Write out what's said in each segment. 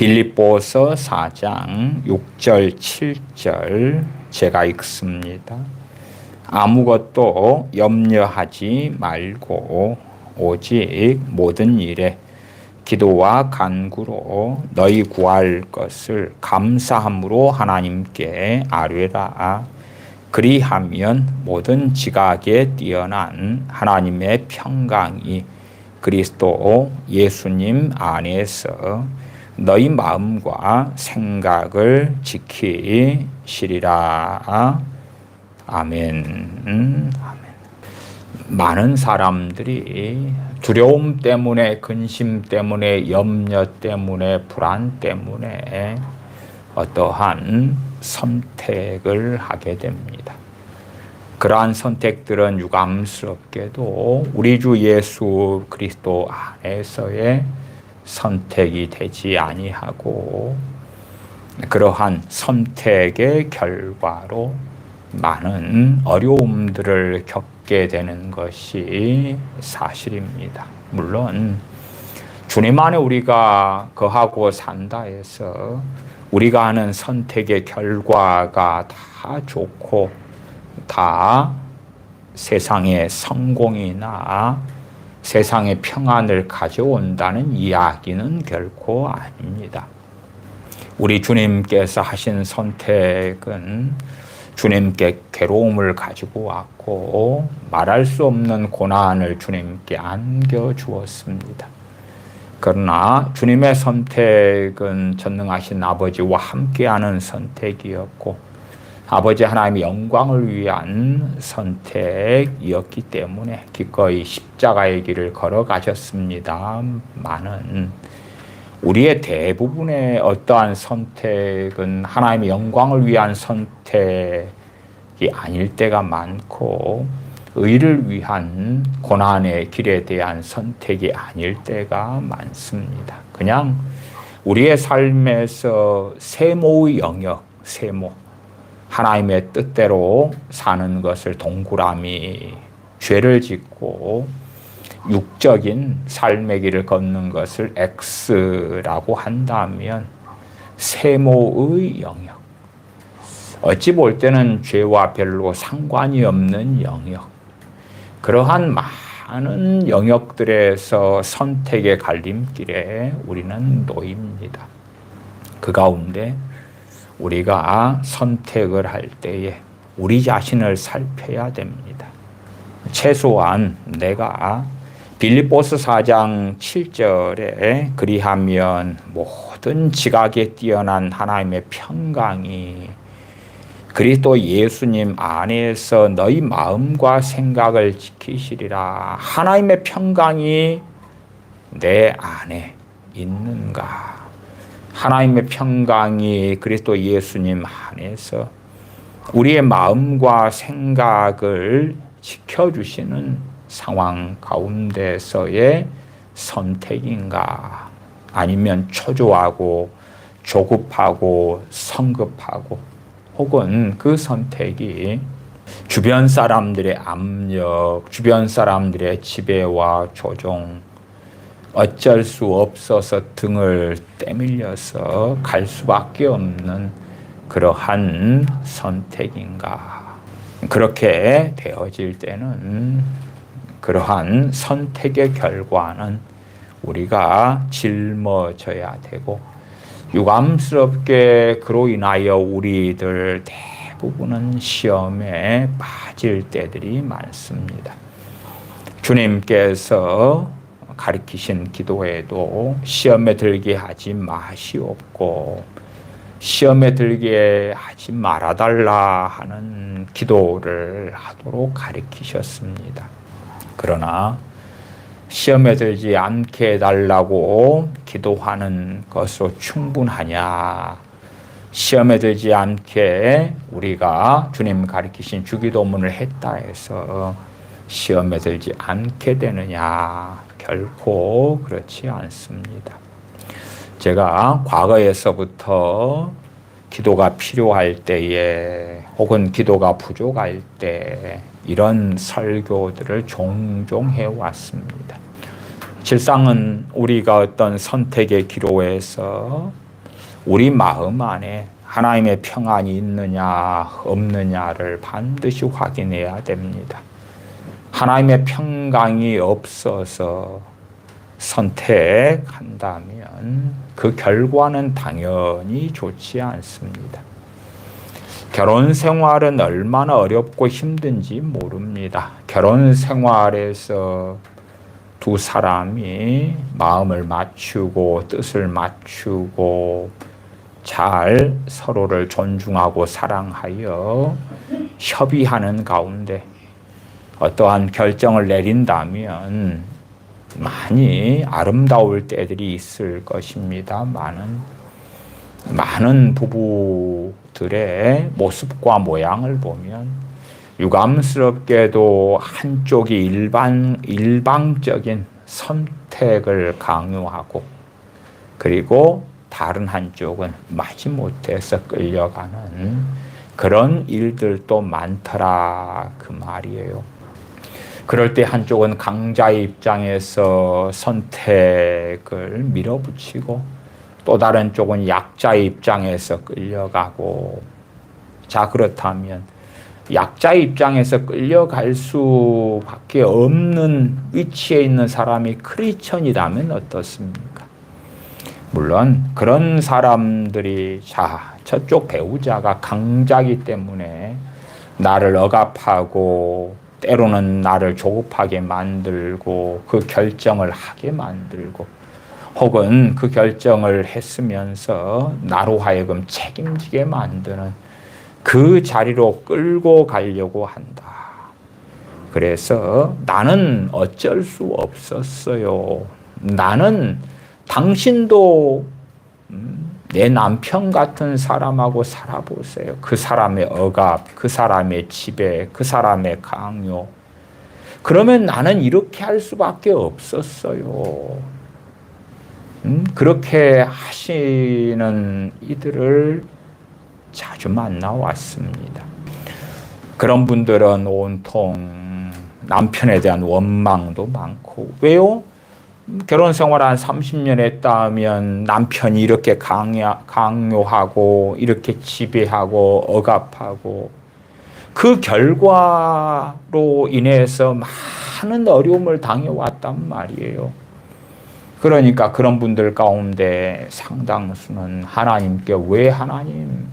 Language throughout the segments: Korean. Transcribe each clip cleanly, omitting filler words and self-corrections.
빌립보서 4장 6절 7절 제가 읽습니다. 아무것도 염려하지 말고 오직 모든 일에 기도와 간구로 너희 구할 것을 감사함으로 하나님께 아뢰라. 그리하면 모든 지각에 뛰어난 하나님의 평강이 그리스도 예수님 안에서 너희 마음과 생각을 지키시리라. 아멘. 많은 사람들이 두려움 때문에, 근심 때문에, 염려 때문에, 불안 때문에 어떠한 선택을 하게 됩니다. 그러한 선택들은 유감스럽게도 우리 주 예수 그리스도 안에서의 선택이 되지 아니하고, 그러한 선택의 결과로 많은 어려움들을 겪게 되는 것이 사실입니다. 물론 주님 안에 우리가 거하고 산다 해서 우리가 하는 선택의 결과가 다 좋고 다 세상의 성공이나 세상의 평안을 가져온다는 이야기는 결코 아닙니다. 우리 주님께서 하신 선택은 주님께 괴로움을 가지고 왔고 말할 수 없는 고난을 주님께 안겨주었습니다. 그러나 주님의 선택은 전능하신 아버지와 함께하는 선택이었고 아버지 하나님의 영광을 위한 선택이었기 때문에 기꺼이 십자가의 길을 걸어가셨습니다만은 우리의 대부분의 어떠한 선택은 하나님의 영광을 위한 선택이 아닐 때가 많고 의를 위한 고난의 길에 대한 선택이 아닐 때가 많습니다. 그냥 우리의 삶에서 세모의 영역, 세모, 하나님의 뜻대로 사는 것을 동그라미, 죄를 짓고 육적인 삶의 길을 걷는 것을 X라고 한다면 세모의 영역, 어찌 볼 때는 죄와 별로 상관이 없는 영역, 그러한 많은 영역들에서 선택의 갈림길에 우리는 놓입니다. 그 가운데 우리가 선택을 할 때에 우리 자신을 살펴야 됩니다. 최소한 내가 빌립보서 4장 7절에 그리하면 모든 지각에 뛰어난 하나님의 평강이 그리스도 예수님 안에서 너희 마음과 생각을 지키시리라. 하나님의 평강이 내 안에 있는가? 하나님의 평강이 그리스도 예수님 안에서 우리의 마음과 생각을 지켜주시는 상황 가운데서의 선택인가? 아니면 초조하고 조급하고 성급하고 혹은 그 선택이 주변 사람들의 압력, 주변 사람들의 지배와 조종, 어쩔 수 없어서 등을 때밀려서 갈 수밖에 없는 그러한 선택인가? 그렇게 되어질 때는 그러한 선택의 결과는 우리가 짊어져야 되고 유감스럽게 그로 인하여 우리들 대부분은 시험에 빠질 때들이 많습니다. 주님께서 가르치신 기도에도 시험에 들게 하지 마시옵고 시험에 들게 하지 말아달라 하는 기도를 하도록 가르치셨습니다. 그러나 시험에 들지 않게 해달라고 기도하는 것으로 충분하냐? 시험에 들지 않게 우리가 주님 가르치신 주기도문을 했다 해서 시험에 들지 않게 되느냐? 결코 그렇지 않습니다. 제가 과거에서부터 기도가 필요할 때에 혹은 기도가 부족할 때 이런 설교들을 종종 해왔습니다. 실상은 우리가 어떤 선택의 기로에서 우리 마음 안에 하나님의 평안이 있느냐 없느냐를 반드시 확인해야 됩니다. 하나님의 평강이 없어서 선택한다면 그 결과는 당연히 좋지 않습니다. 결혼 생활은 얼마나 어렵고 힘든지 모릅니다. 결혼 생활에서 두 사람이 마음을 맞추고 뜻을 맞추고 잘 서로를 존중하고 사랑하여 협의하는 가운데 어떠한 결정을 내린다면 많이 아름다울 때들이 있을 것입니다. 많은 부부들의 모습과 모양을 보면 유감스럽게도 한쪽이 일방적인 선택을 강요하고 그리고 다른 한쪽은 마지못해서 끌려가는 그런 일들도 많더라 그 말이에요. 그럴 때 한쪽은 강자의 입장에서 선택을 밀어붙이고 또 다른 쪽은 약자의 입장에서 끌려가고, 자 그렇다면 약자의 입장에서 끌려갈 수밖에 없는 위치에 있는 사람이 크리스천이라면 어떻습니까? 물론 그런 사람들이 저쪽 배우자가 강자이기 때문에 나를 억압하고 때로는 나를 조급하게 만들고 그 결정을 하게 만들고 혹은 그 결정을 했으면서 나로 하여금 책임지게 만드는 그 자리로 끌고 가려고 한다. 그래서 나는 어쩔 수 없었어요. 나는 당신도 내 남편 같은 사람하고 살아보세요. 그 사람의 억압, 그 사람의 지배, 그 사람의 강요. 그러면 나는 이렇게 할 수밖에 없었어요. 그렇게 하시는 이들을 자주 만나왔습니다. 그런 분들은 온통 남편에 대한 원망도 많고, 왜요? 결혼 생활 한 30년 했다 하면 남편이 이렇게 강요하고 이렇게 지배하고 억압하고 그 결과로 인해서 많은 어려움을 당해왔단 말이에요. 그러니까 그런 분들 가운데 상당수는 하나님께 왜 하나님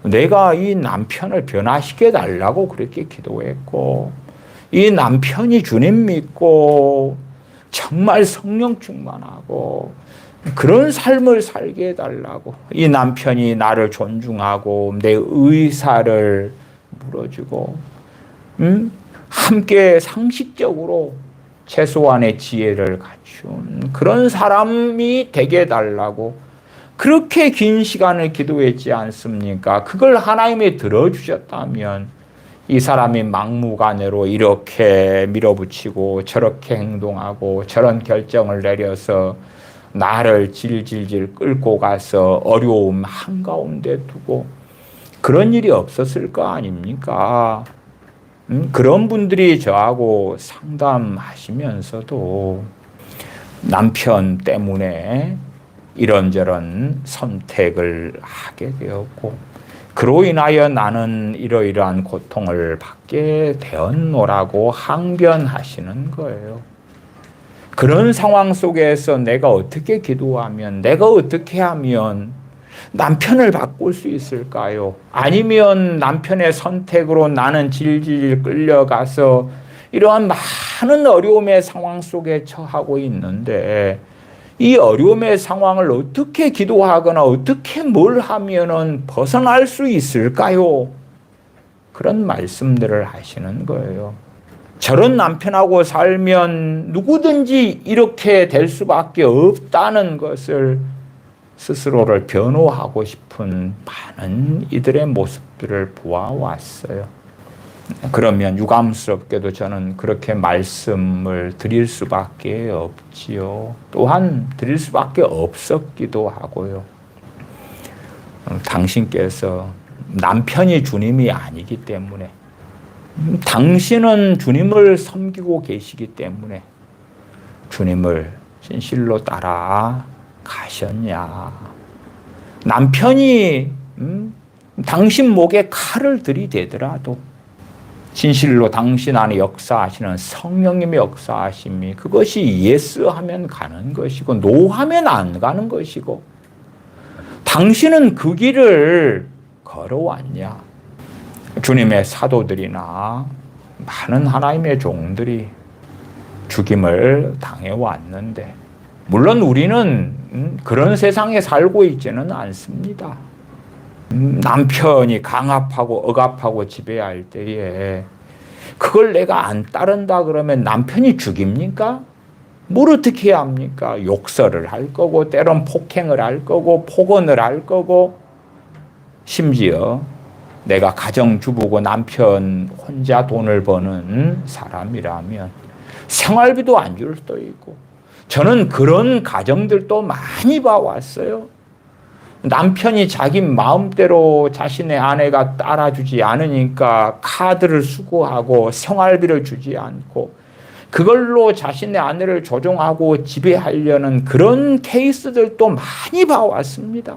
내가 이 남편을 변화시켜 달라고 그렇게 기도했고 이 남편이 주님 믿고 정말 성령 충만하고 그런 삶을 살게 해달라고, 이 남편이 나를 존중하고 내 의사를 물어주고 함께 상식적으로 최소한의 지혜를 갖춘 그런 사람이 되게 해달라고 그렇게 긴 시간을 기도했지 않습니까? 그걸 하나님이 들어주셨다면 이 사람이 막무가내로 이렇게 밀어붙이고 저렇게 행동하고 저런 결정을 내려서 나를 질질질 끌고 가서 어려움 한가운데 두고 그런 일이 없었을 거 아닙니까? 그런 분들이 저하고 상담하시면서도 남편 때문에 이런저런 선택을 하게 되었고 그로 인하여 나는 이러이러한 고통을 받게 되었노라고 항변하시는 거예요. 그런 상황 속에서 내가 어떻게 기도하면, 내가 어떻게 하면 남편을 바꿀 수 있을까요? 아니면 남편의 선택으로 나는 질질 끌려가서 이러한 많은 어려움의 상황 속에 처하고 있는데 이 어려움의 상황을 어떻게 기도하거나 어떻게 뭘 하면은 벗어날 수 있을까요? 그런 말씀들을 하시는 거예요. 저런 남편하고 살면 누구든지 이렇게 될 수밖에 없다는 것을 스스로를 변호하고 싶은 많은 이들의 모습들을 보아왔어요. 그러면 유감스럽게도 저는 그렇게 말씀을 드릴 수밖에 없지요. 또한 드릴 수밖에 없었기도 하고요. 당신께서 남편이 주님이 아니기 때문에 당신은 주님을 섬기고 계시기 때문에 주님을 진실로 따라 가셨냐. 남편이 당신 목에 칼을 들이대더라도 진실로 당신 안에 역사하시는 성령님의 역사하심이 그것이 예스 하면 가는 것이고 노 하면 안 가는 것이고 당신은 그 길을 걸어왔냐. 주님의 사도들이나 많은 하나님의 종들이 죽임을 당해왔는데 물론 우리는 그런 세상에 살고 있지는 않습니다. 남편이 강압하고 억압하고 지배할 때에 그걸 내가 안 따른다 그러면 남편이 죽입니까? 뭘 어떻게 해야 합니까? 욕설을 할 거고 때론 폭행을 할 거고 폭언을 할 거고 심지어 내가 가정주부고 남편 혼자 돈을 버는 사람이라면 생활비도 안 줄 수도 있고 저는 그런 가정들도 많이 봐왔어요. 남편이 자기 마음대로 자신의 아내가 따라주지 않으니까 카드를 수거하고 생활비를 주지 않고 그걸로 자신의 아내를 조종하고 지배하려는 그런 케이스들도 많이 봐왔습니다.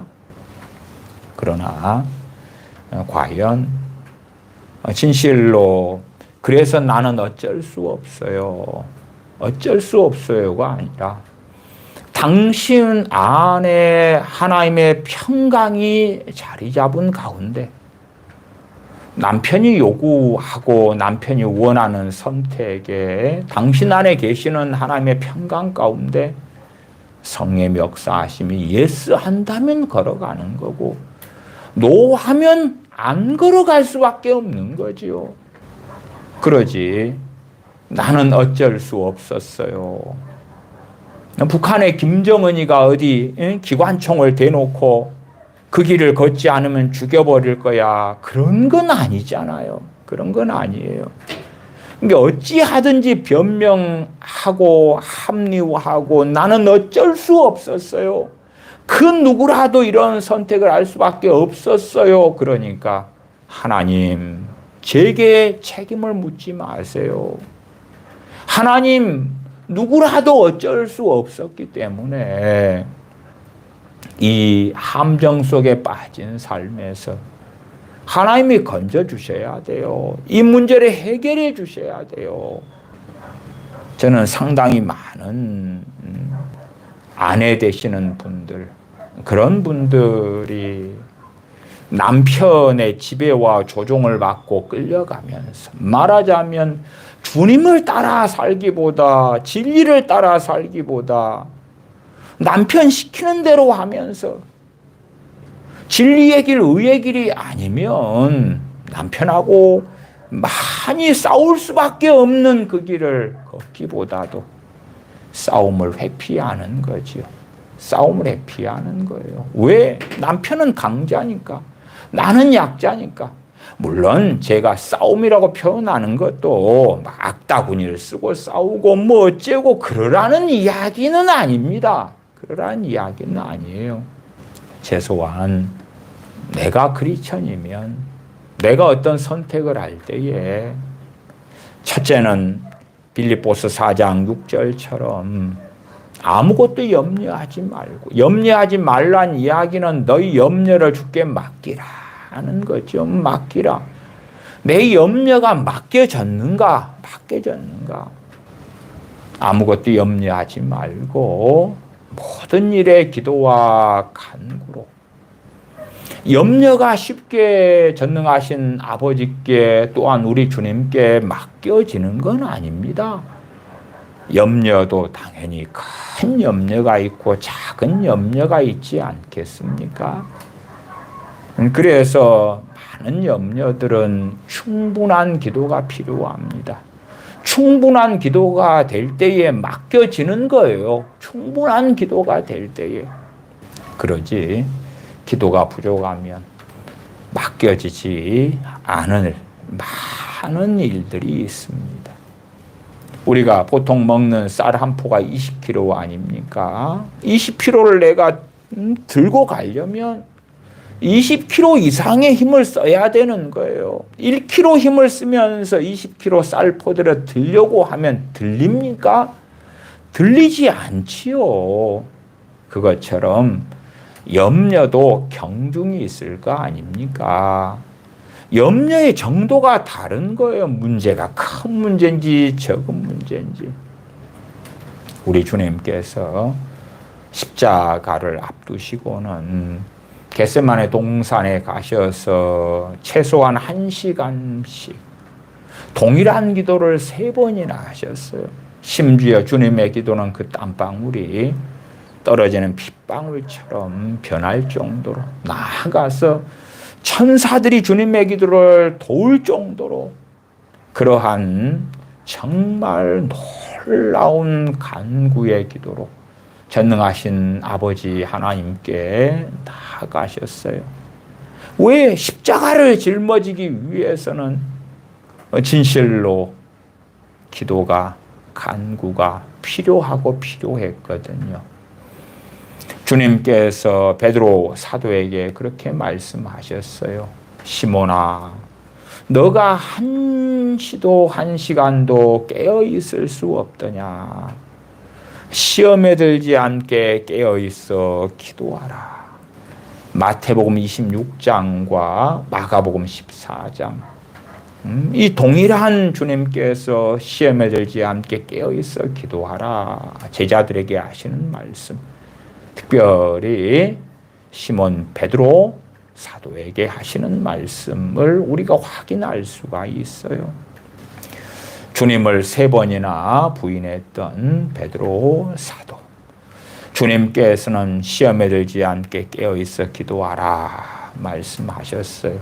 그러나 과연 진실로 그래서 나는 어쩔 수 없어요. 어쩔 수 없어요가 아니라 당신 안에 하나님의 평강이 자리 잡은 가운데 남편이 요구하고 남편이 원하는 선택에 당신 안에 계시는 하나님의 평강 가운데 성령의 역사하심이 예스 한다면 걸어가는 거고 노 하면 안 걸어갈 수밖에 없는 거지요. 그러지 나는 어쩔 수 없었어요. 북한의 김정은이가 어디 기관총을 대놓고 그 길을 걷지 않으면 죽여버릴 거야. 그런 건 아니잖아요. 그런 건 아니에요. 그러니까 어찌하든지 변명하고 합리화하고 나는 어쩔 수 없었어요. 그 누구라도 이런 선택을 할 수밖에 없었어요. 그러니까 하나님 제게 책임을 묻지 마세요. 하나님 누구라도 어쩔 수 없었기 때문에 이 함정 속에 빠진 삶에서 하나님이 건져주셔야 돼요. 이 문제를 해결해 주셔야 돼요. 저는 상당히 많은 아내 되시는 분들, 그런 분들이 남편의 지배와 조종을 받고 끌려가면서 말하자면 주님을 따라 살기보다 진리를 따라 살기보다 남편 시키는 대로 하면서 진리의 길, 의의 길이 아니면 남편하고 많이 싸울 수밖에 없는 그 길을 걷기보다도 싸움을 회피하는 거지요. 싸움을 회피하는 거예요. 왜? 남편은 강자니까. 나는 약자니까. 물론 제가 싸움이라고 표현하는 것도 악다구니를 쓰고 싸우고 뭐 어째고 그러라는 이야기는 아닙니다. 그러라는 이야기는 아니에요. 최소한 내가 크리스천이면 내가 어떤 선택을 할 때에 첫째는 빌립보서 4장 6절처럼 아무것도 염려하지 말고, 염려하지 말란 이야기는 너희 염려를 주께 맡기라 하는 거죠. 맡기라. 내 염려가 맡겨졌는가? 맡겨졌는가? 아무것도 염려하지 말고 모든 일에 기도와 간구로. 염려가 쉽게 전능하신 아버지께 또한 우리 주님께 맡겨지는 건 아닙니다. 염려도 당연히 큰 염려가 있고 작은 염려가 있지 않겠습니까? 그래서 많은 염려들은 충분한 기도가 필요합니다. 충분한 기도가 될 때에 맡겨지는 거예요. 충분한 기도가 될 때에. 그러지 기도가 부족하면 맡겨지지 않을 많은 일들이 있습니다. 우리가 보통 먹는 쌀 한 포가 20kg 아닙니까? 20kg를 내가 들고 가려면 20kg 이상의 힘을 써야 되는 거예요. 1kg 힘을 쓰면서 20kg 쌀 포대를 들려고 하면 들립니까? 들리지 않지요. 그것처럼 염려도 경중이 있을 거 아닙니까? 염려의 정도가 다른 거예요. 문제가 큰 문제인지 적은 문제인지. 우리 주님께서 십자가를 앞두시고는 겟세마네 동산에 가셔서 최소한 1시간씩 동일한 기도를 3번이나 하셨어요. 심지어 주님의 기도는 그 땀방울이 떨어지는 핏방울처럼 변할 정도로, 나아가서 천사들이 주님의 기도를 도울 정도로 그러한 정말 놀라운 간구의 기도로 전능하신 아버지 하나님께 나아가셨어요. 왜? 십자가를 짊어지기 위해서는 진실로 기도가, 간구가 필요하고 필요했거든요. 주님께서 베드로 사도에게 그렇게 말씀하셨어요. 시몬아, 너가 한시도 한시간도 깨어 있을 수 없더냐? 시험에 들지 않게 깨어 있어 기도하라. 마태복음 26장과 마가복음 14장. 이 동일한 주님께서 시험에 들지 않게 깨어 있어 기도하라. 제자들에게 하시는 말씀. 특별히 시몬 베드로 사도에게 하시는 말씀을 우리가 확인할 수가 있어요. 주님을 3번이나 부인했던 베드로 사도. 주님께서는 시험에 들지 않게 깨어있어 기도하라 말씀하셨어요.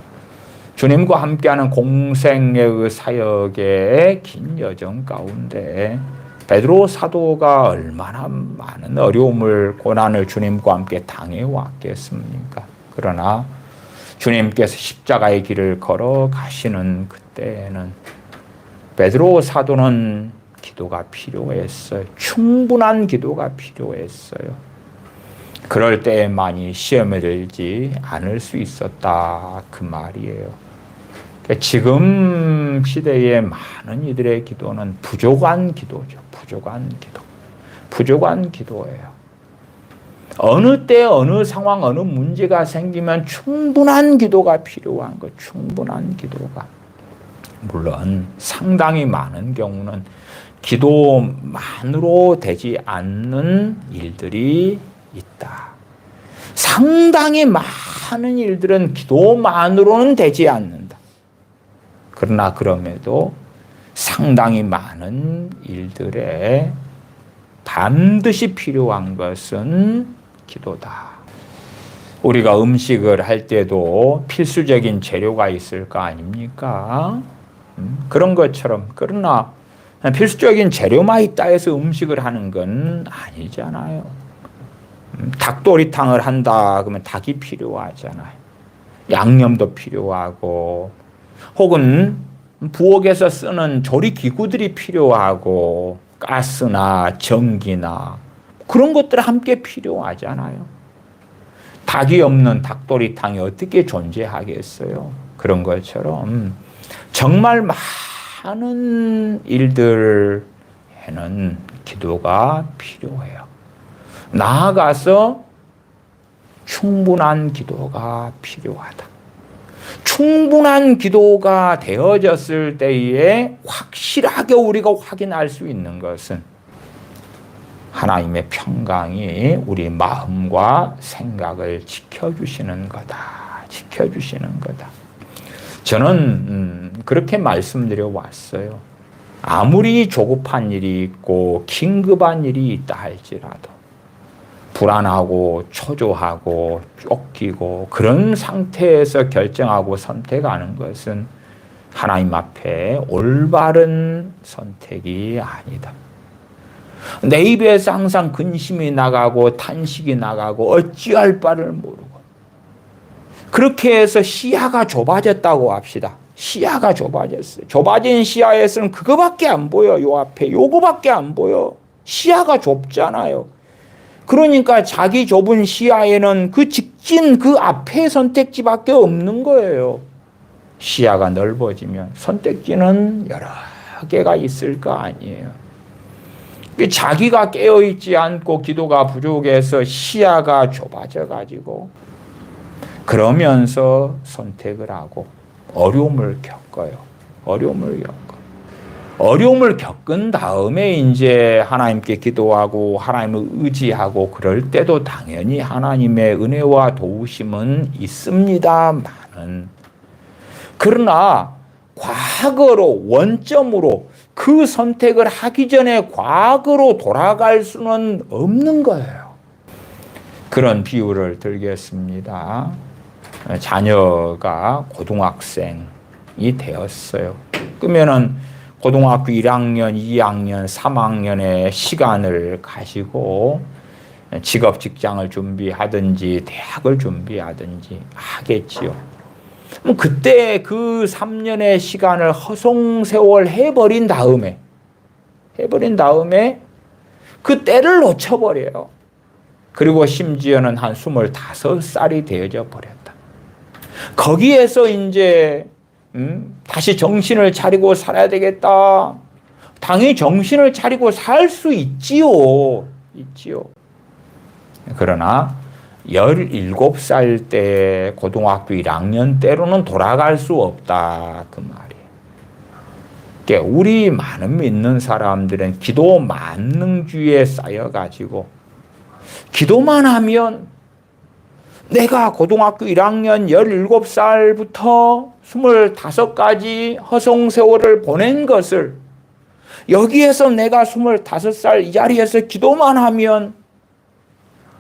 주님과 함께하는 공생의 사역의 긴 여정 가운데 베드로 사도가 얼마나 많은 어려움을, 고난을 주님과 함께 당해왔겠습니까? 그러나 주님께서 십자가의 길을 걸어 가시는 그때에는 베드로 사도는 기도가 필요했어요. 충분한 기도가 필요했어요. 그럴 때에만이 시험에 들지 않을 수 있었다, 그 말이에요. 지금 시대의 많은 이들의 기도는 부족한 기도죠. 부족한 기도예요. 어느 때, 어느 상황, 어느 문제가 생기면 충분한 기도가 필요한 것, 충분한 기도가. 물론 상당히 많은 경우는 기도만으로 되지 않는 일들이 있다. 상당히 많은 일들은 기도만으로는 되지 않는다. 그러나 그럼에도 상당히 많은 일들에 반드시 필요한 것은 기도다. 우리가 음식을 할 때도 필수적인 재료가 있을 거 아닙니까? 그런 것처럼. 그러나 필수적인 재료만 있다 해서 음식을 하는 건 아니잖아요. 닭도리탕을 한다 그러면 닭이 필요하잖아요. 양념도 필요하고, 혹은 부엌에서 쓰는 조리기구들이 필요하고, 가스나 전기나 그런 것들 함께 필요하잖아요. 닭이 없는 닭도리탕이 어떻게 존재하겠어요? 그런 것처럼 정말 많은 일들에는 기도가 필요해요. 나아가서 충분한 기도가 필요하다. 충분한 기도가 되어졌을 때에 확실하게 우리가 확인할 수 있는 것은 하나님의 평강이 우리 마음과 생각을 지켜주시는 거다. 지켜주시는 거다. 저는 그렇게 말씀드려 왔어요. 아무리 조급한 일이 있고 긴급한 일이 있다 할지라도 불안하고 초조하고 쫓기고 그런 상태에서 결정하고 선택하는 것은 하나님 앞에 올바른 선택이 아니다. 내 입에서 항상 근심이 나가고 탄식이 나가고 어찌할 바를 모르고, 그렇게 해서 시야가 좁아졌다고 합시다. 시야가 좁아졌어요. 좁아진 시야에서는 그거밖에 안 보여. 요 앞에 요거밖에 안 보여. 시야가 좁잖아요. 그러니까 자기 좁은 시야에는 그 직진 그 앞에 선택지밖에 없는 거예요. 시야가 넓어지면 선택지는 여러 개가 있을 거 아니에요. 자기가 깨어있지 않고 기도가 부족해서 시야가 좁아져 가지고 그러면서 선택을 하고 어려움을 겪어요. 어려움을 겪은 다음에 이제 하나님께 기도하고 하나님을 의지하고 그럴 때도 당연히 하나님의 은혜와 도우심은 있습니다만은, 그러나 과거로 원점으로 그 선택을 하기 전에 과거로 돌아갈 수는 없는 거예요. 그런 비유를 들겠습니다. 자녀가 고등학생이 되었어요. 그러면은 고등학교 1학년, 2학년, 3학년의 시간을 가지고 직업 직장을 준비하든지 대학을 준비하든지 하겠지요. 그때 그 3년의 시간을 허송세월 해버린 다음에 그 때를 놓쳐버려요. 그리고 심지어는 한 25살이 되어져 버렸다. 거기에서 이제 다시 정신을 차리고 살아야 되겠다. 당연히 정신을 차리고 살 수 있지요. 그러나 17살 때 고등학교 1학년 때로는 돌아갈 수 없다. 그 말이에요. 그러니까 우리 많은 믿는 사람들은 기도 만능주의에 쌓여가지고 기도만 하면 내가 고등학교 1학년 17살부터 25까지 허송세월을 보낸 것을 여기에서 내가 25살 이 자리에서 기도만 하면,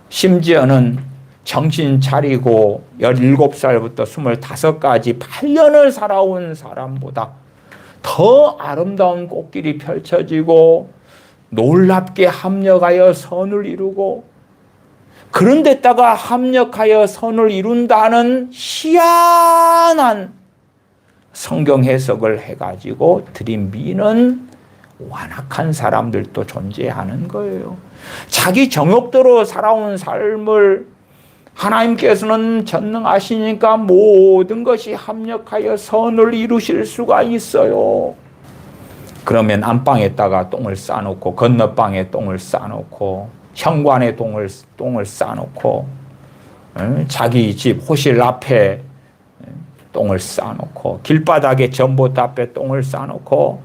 심지어는 정신 차리고 17살부터 25까지 8년을 살아온 사람보다 더 아름다운 꽃길이 펼쳐지고 놀랍게 합력하여 선을 이루고, 그런 데다가 합력하여 선을 이룬다는 희한한 성경 해석을 해가지고 들이미는 완악한 사람들도 존재하는 거예요. 자기 정욕대로 살아온 삶을 하나님께서는 전능하시니까 모든 것이 합력하여 선을 이루실 수가 있어요. 그러면 안방에다가 똥을 싸놓고 건너방에 똥을 싸놓고 현관에 똥을 싸놓고 자기 집 호실 앞에 똥을 싸놓고 길바닥에 전봇대 앞에 똥을 싸놓고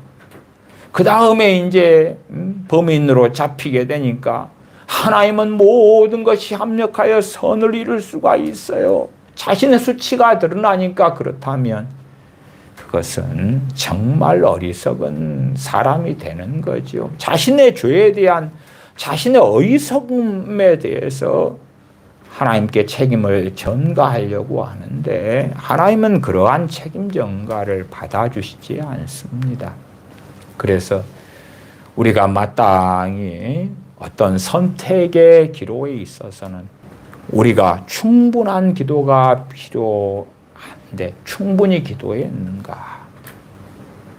그 다음에 이제 범인으로 잡히게 되니까 하나님은 모든 것이 합력하여 선을 이룰 수가 있어요. 자신의 수치가 드러나니까 그렇다면 그것은 정말 어리석은 사람이 되는 거죠. 자신의 죄에 대한 자신의 어리석음에 대해서 하나님께 책임을 전가하려고 하는데 하나님은 그러한 책임 전가를 받아주시지 않습니다. 그래서 우리가 마땅히 어떤 선택의 기로에 있어서는 우리가 충분한 기도가 필요한데 충분히 기도했는가?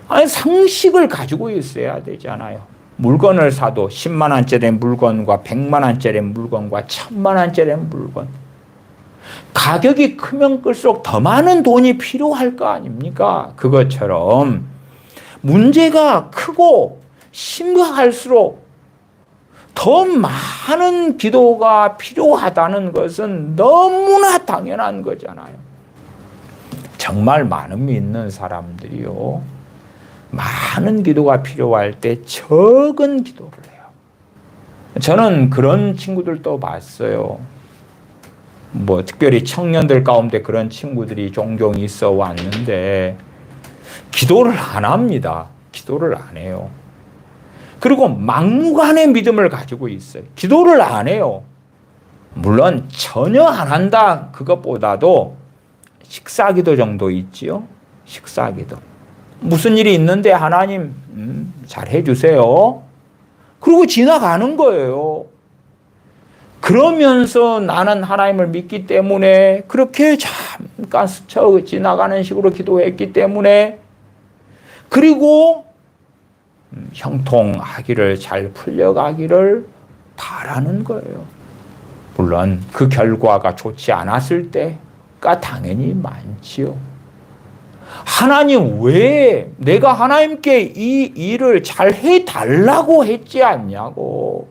아니, 상식을 가지고 있어야 되잖아요. 물건을 사도 10만 원짜리 물건과 100만 원짜리 물건과 1000만 원짜리 물건, 가격이 크면 클수록 더 많은 돈이 필요할 거 아닙니까? 그것처럼 문제가 크고 심각할수록 더 많은 기도가 필요하다는 것은 너무나 당연한 거잖아요. 정말 많은 믿는 사람들이요, 많은 기도가 필요할 때 적은 기도를 해요. 저는 그런 친구들도 봤어요. 특별히 청년들 가운데 그런 친구들이 종종 있어 왔는데 기도를 안 합니다. 기도를 안 해요. 그리고 막무가내 믿음을 가지고 있어요. 기도를 안 해요. 물론 전혀 안 한다 그것보다도 식사기도 정도 있지요. 식사기도. 무슨 일이 있는데 하나님 잘 해주세요. 그리고 지나가는 거예요. 그러면서 나는 하나님을 믿기 때문에 그렇게 잠깐 스쳐 지나가는 식으로 기도했기 때문에, 그리고 형통하기를 잘 풀려가기를 바라는 거예요. 물론 그 결과가 좋지 않았을 때가 당연히 많지요. 하나님 왜 내가 하나님께 이 일을 잘 해달라고 했지 않냐고.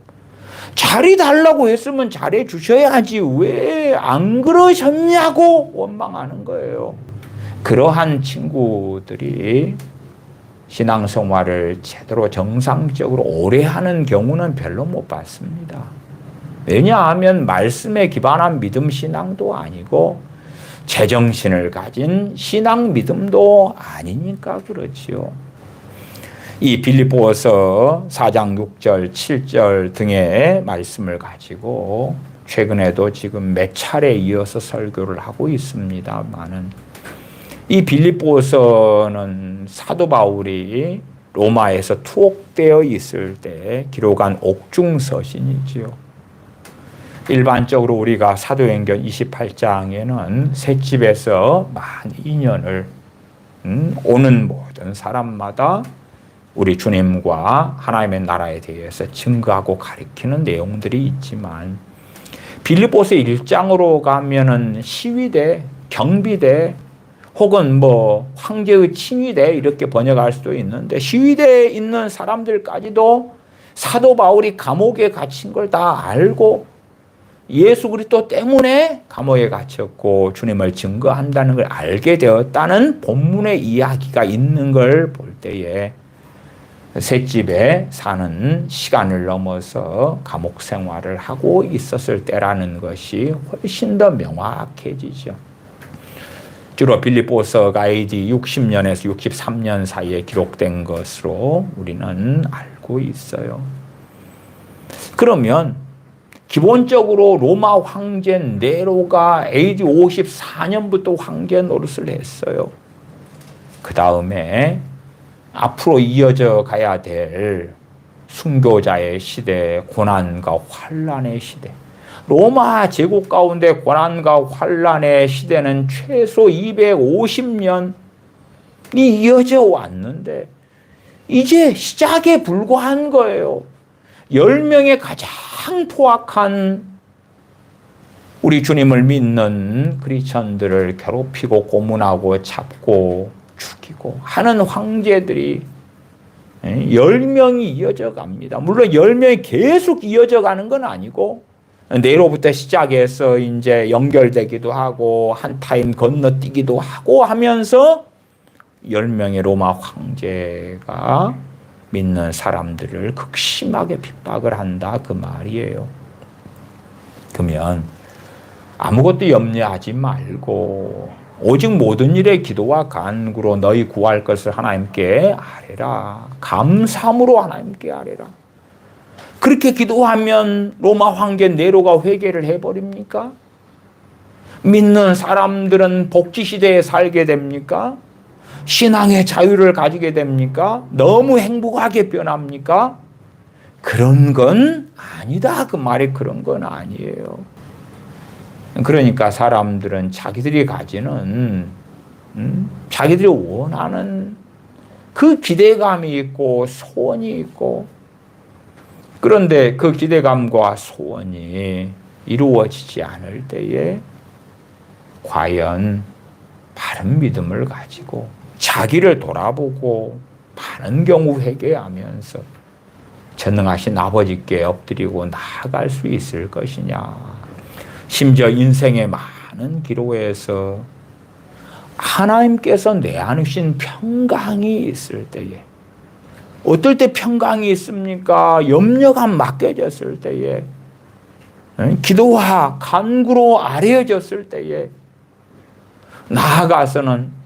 잘해 달라고 했으면 잘해 주셔야지 왜 안 그러셨냐고 원망하는 거예요. 그러한 친구들이 신앙생활을 제대로 정상적으로 오래 하는 경우는 별로 못 봤습니다. 왜냐하면 말씀에 기반한 믿음 신앙도 아니고 제정신을 가진 신앙 믿음도 아니니까 그렇지요. 이 빌립보서 4장 6절, 7절 등의 말씀을 가지고 최근에도 지금 몇 차례 이어서 설교를 하고 있습니다만은 이 빌립보서는 사도 바울이 로마에서 투옥되어 있을 때 기록한 옥중서신이지요. 일반적으로 우리가 사도행전 28장에는 셋집에서 만 2년을 오는 모든 사람마다 우리 주님과 하나님의 나라에 대해서 증거하고 가르치는 내용들이 있지만 빌립보서 1장으로 가면은 시위대, 경비대 혹은 뭐 황제의 친위대 이렇게 번역할 수도 있는데 시위대에 있는 사람들까지도 사도 바울이 감옥에 갇힌 걸 다 알고 예수 그리스도 때문에 감옥에 갇혔고 주님을 증거한다는 걸 알게 되었다는 본문의 이야기가 있는 걸 볼 때에 셋집에 사는 시간을 넘어서 감옥 생활을 하고 있었을 때라는 것이 훨씬 더 명확해지죠. 주로 빌립보서가 AD 60년에서 63년 사이에 기록된 것으로 우리는 알고 있어요. 그러면 기본적으로 로마 황제 네로가 AD 54년부터 황제 노릇을 했어요. 그 다음에 앞으로 이어져 가야 될 순교자의 시대, 고난과 환란의 시대. 로마 제국 가운데 고난과 환란의 시대는 최소 250년이 이어져 왔는데 이제 시작에 불과한 거예요. 10명의 가장 포악한 우리 주님을 믿는 크리스천들을 괴롭히고 고문하고 잡고 죽이고 하는 황제들이 10명이 이어져 갑니다. 물론 10명이 계속 이어져 가는 건 아니고 내로부터 시작해서 이제 연결되기도 하고 한 타임 건너뛰기도 하고 하면서 10명의 로마 황제가 믿는 사람들을 극심하게 핍박을 한다 그 말이에요. 그러면 아무것도 염려하지 말고 오직 모든 일에 기도와 간구로 너희 구할 것을 하나님께 아뢰라. 감사함으로 하나님께 아뢰라. 그렇게 기도하면 로마 황제 네로가 회개를 해버립니까? 믿는 사람들은 복지시대에 살게 됩니까? 신앙의 자유를 가지게 됩니까? 너무 행복하게 변합니까? 그런 건 아니다. 그 말이 그런 건 아니에요. 그러니까 사람들은 자기들이 가지는 자기들이 원하는 그 기대감이 있고 소원이 있고 그런데 그 기대감과 소원이 이루어지지 않을 때에 과연 바른 믿음을 가지고 자기를 돌아보고 많은 경우 회개하면서 전능하신 아버지께 엎드리고 나아갈 수 있을 것이냐. 심지어 인생의 많은 기로에서 하나님께서 내어주신 평강이 있을 때에 어떨 때 평강이 있습니까? 염려가 맡겨졌을 때에 기도와 간구로 아뢰어졌을 때에 나아가서는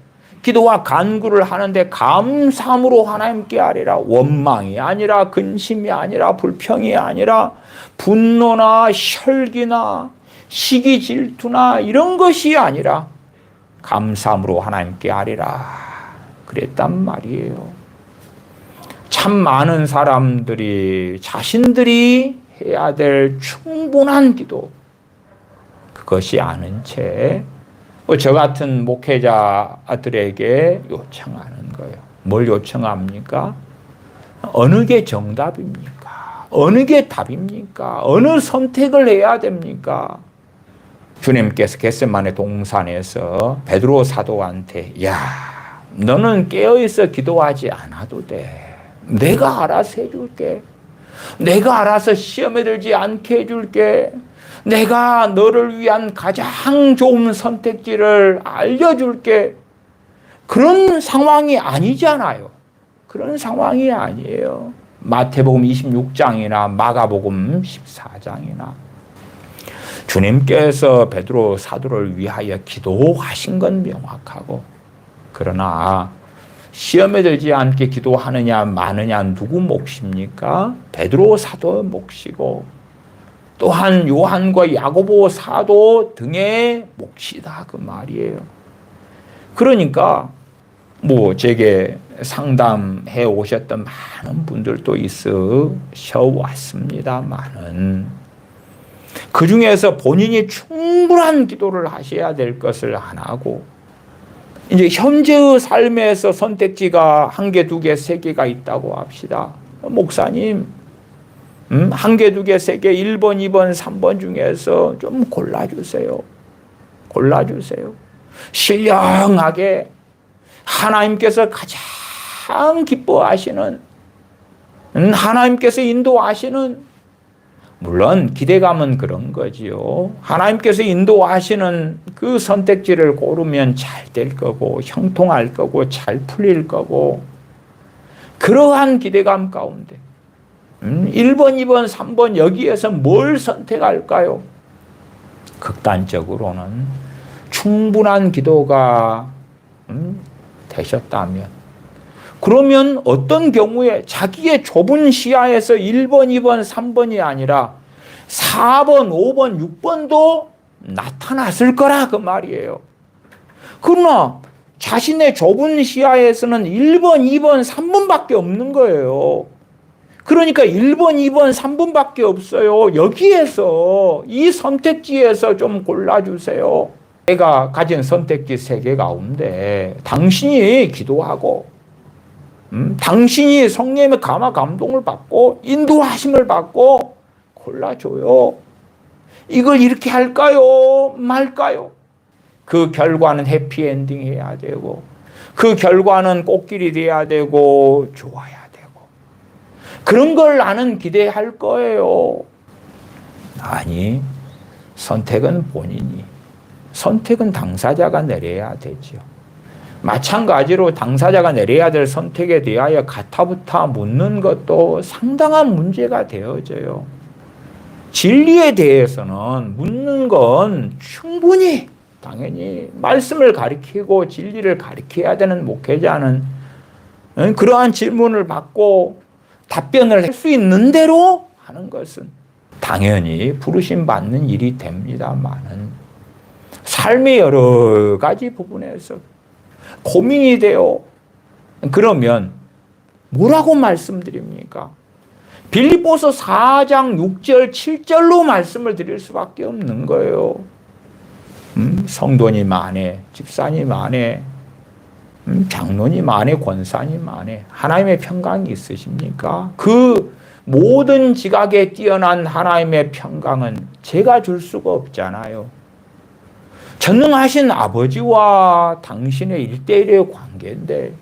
기도와 간구를 하는데 감사함으로 하나님께 아뢰라. 원망이 아니라 근심이 아니라 불평이 아니라 분노나 혈기나 시기 질투나 이런 것이 아니라 감사함으로 하나님께 아뢰라 그랬단 말이에요. 참 많은 사람들이 자신들이 해야 될 충분한 기도 그것이 아는 채 저 같은 목회자들에게 요청하는 거예요. 뭘 요청합니까? 어느 게 정답입니까? 어느 게 답입니까? 어느 선택을 해야 됩니까? 주님께서 겟세마네 동산에서 베드로 사도한테 야 너는 깨어있어 기도하지 않아도 돼. 내가 알아서 해줄게. 내가 알아서 시험에 들지 않게 해줄게. 내가 너를 위한 가장 좋은 선택지를 알려줄게. 그런 상황이 아니잖아요. 그런 상황이 아니에요. 마태복음 26장이나 마가복음 14장이나 주님께서 베드로 사도를 위하여 기도하신 건 명확하고, 그러나 시험에 들지 않게 기도하느냐 마느냐 누구 몫입니까? 베드로 사도 몫이고, 또한 요한과 야고보 사도 등의 몫이다 그 말이에요. 그러니까 제게 상담해 오셨던 많은 분들도 있으셔 왔습니다만은, 그 중에서 본인이 충분한 기도를 하셔야 될 것을 안 하고, 이제 현재의 삶에서 선택지가 1개, 2개, 3개가 있다고 합시다. 목사님, 1개, 2개, 3개, 1번, 2번, 3번 중에서 좀 골라주세요. 골라주세요. 신령하게 하나님께서 가장 기뻐하시는, 하나님께서 인도하시는, 물론 기대감은 그런 거지요. 하나님께서 인도하시는 그 선택지를 고르면 잘 될 거고, 형통할 거고, 잘 풀릴 거고, 그러한 기대감 가운데 1번, 2번, 3번 여기에서 뭘 선택할까요? 극단적으로는 충분한 기도가 되셨다면, 그러면 어떤 경우에 자기의 좁은 시야에서 1번, 2번, 3번이 아니라 4번, 5번, 6번도 나타났을 거라 그 말이에요. 그러나 자신의 좁은 시야에서는 1번, 2번, 3번밖에 없는 거예요. 그러니까 1번, 2번, 3번밖에 없어요. 여기에서 이 선택지에서 좀 골라주세요. 내가 가진 선택지 3개 가운데 당신이 기도하고, 당신이 성령의 감화 감동을 받고 인도하심을 받고 골라줘요. 이걸 이렇게 할까요? 말까요? 그 결과는 해피엔딩 해야 되고, 그 결과는 꽃길이 돼야 되고, 좋아야 되고, 그런 걸 나는 기대할 거예요. 아니, 선택은 본인이, 선택은 당사자가 내려야 되죠. 마찬가지로 당사자가 내려야 될 선택에 대하여 가타부타 묻는 것도 상당한 문제가 되어져요. 진리에 대해서는 묻는 건 충분히, 당연히 말씀을 가리키고 진리를 가리켜야 되는 목회자는 그러한 질문을 받고 답변을 할 수 있는 대로 하는 것은 당연히 부르심 받는 일이 됩니다만은, 삶의 여러 가지 부분에서 고민이 돼요. 그러면 뭐라고 말씀드립니까? 빌립보서 4장 6절 7절로 말씀을 드릴 수밖에 없는 거예요. 성도님 안에, 집사님 안에, 장로님 안에, 권사님 안에 하나님의 평강이 있으십니까? 그 모든 지각에 뛰어난 하나님의 평강은 제가 줄 수가 없잖아요. 전능하신 아버지와 당신의 1대1의 관계인데,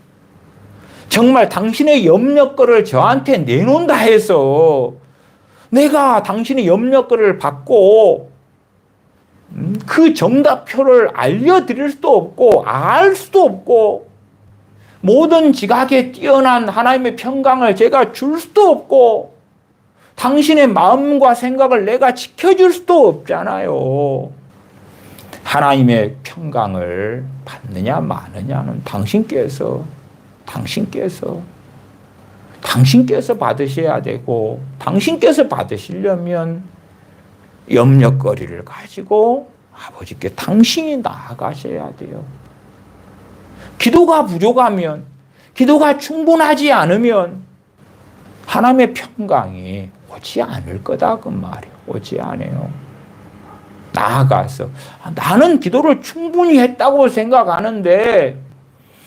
정말 당신의 염려거를 저한테 내놓는다 해서 내가 당신의 염려거를 받고 그 정답표를 알려드릴 수도 없고 알 수도 없고, 모든 지각에 뛰어난 하나님의 평강을 제가 줄 수도 없고, 당신의 마음과 생각을 내가 지켜줄 수도 없잖아요. 하나님의 평강을 받느냐 마느냐는 당신께서 받으셔야 되고, 당신께서 받으시려면 염려거리를 가지고 아버지께 당신이 나아가셔야 돼요. 기도가 부족하면, 기도가 충분하지 않으면 하나님의 평강이 오지 않을 거다 그 말이에요. 오지 않아요. 나아가서 나는 기도를 충분히 했다고 생각하는데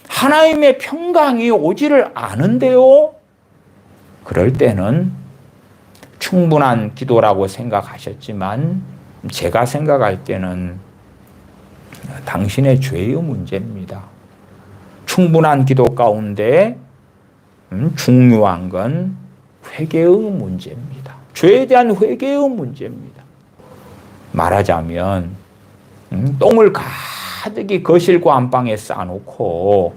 하나님의 평강이 오지를 않은데요. 그럴 때는 충분한 기도라고 생각하셨지만 제가 생각할 때는 당신의 죄의 문제입니다. 충분한 기도 가운데 중요한 건 회개의 문제입니다. 죄에 대한 회개의 문제입니다. 말하자면 똥을 가득히 거실과 안방에 쌓아놓고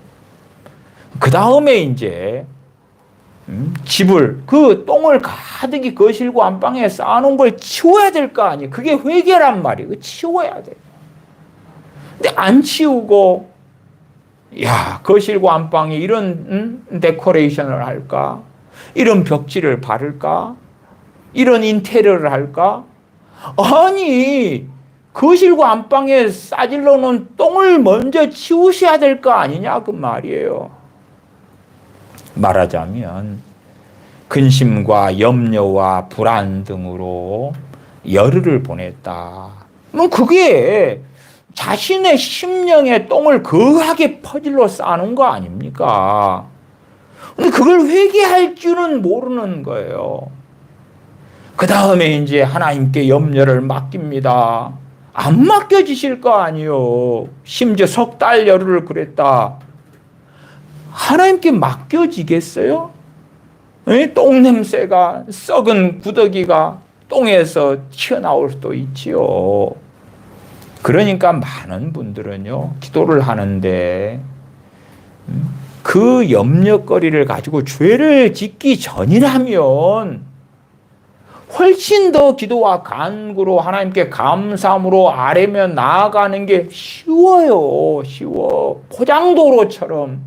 그 다음에 이제 집을 그 똥을 가득히 거실과 안방에 쌓아놓은 걸 치워야 될 거 아니에요. 그게 회개란 말이에요. 치워야 돼요. 근데 안 치우고 야 거실과 안방에 이런 데코레이션을 할까? 이런 벽지를 바를까? 이런 인테리어를 할까? 아니 거실과 안방에 싸질러 놓은 똥을 먼저 치우셔야 될 거 아니냐 그 말이에요. 말하자면 근심과 염려와 불안 등으로 열흘을 보냈다. 그게 자신의 심령의 똥을 거하게 퍼질러 쌓아놓은 거 아닙니까? 근데 그걸 회개할 줄은 모르는 거예요. 그 다음에 이제 하나님께 염려를 맡깁니다. 안 맡겨지실 거 아니에요. 심지어 석 달 열흘을 그랬다. 하나님께 맡겨지겠어요? 똥 냄새가 썩은 구더기가 똥에서 튀어나올 수도 있지요. 그러니까 많은 분들은요 기도를 하는데 그 염려거리를 가지고 죄를 짓기 전이라면 훨씬 더 기도와 간구로 하나님께 감사함으로 아뢰며 나아가는 게 쉬워요. 쉬워. 포장도로처럼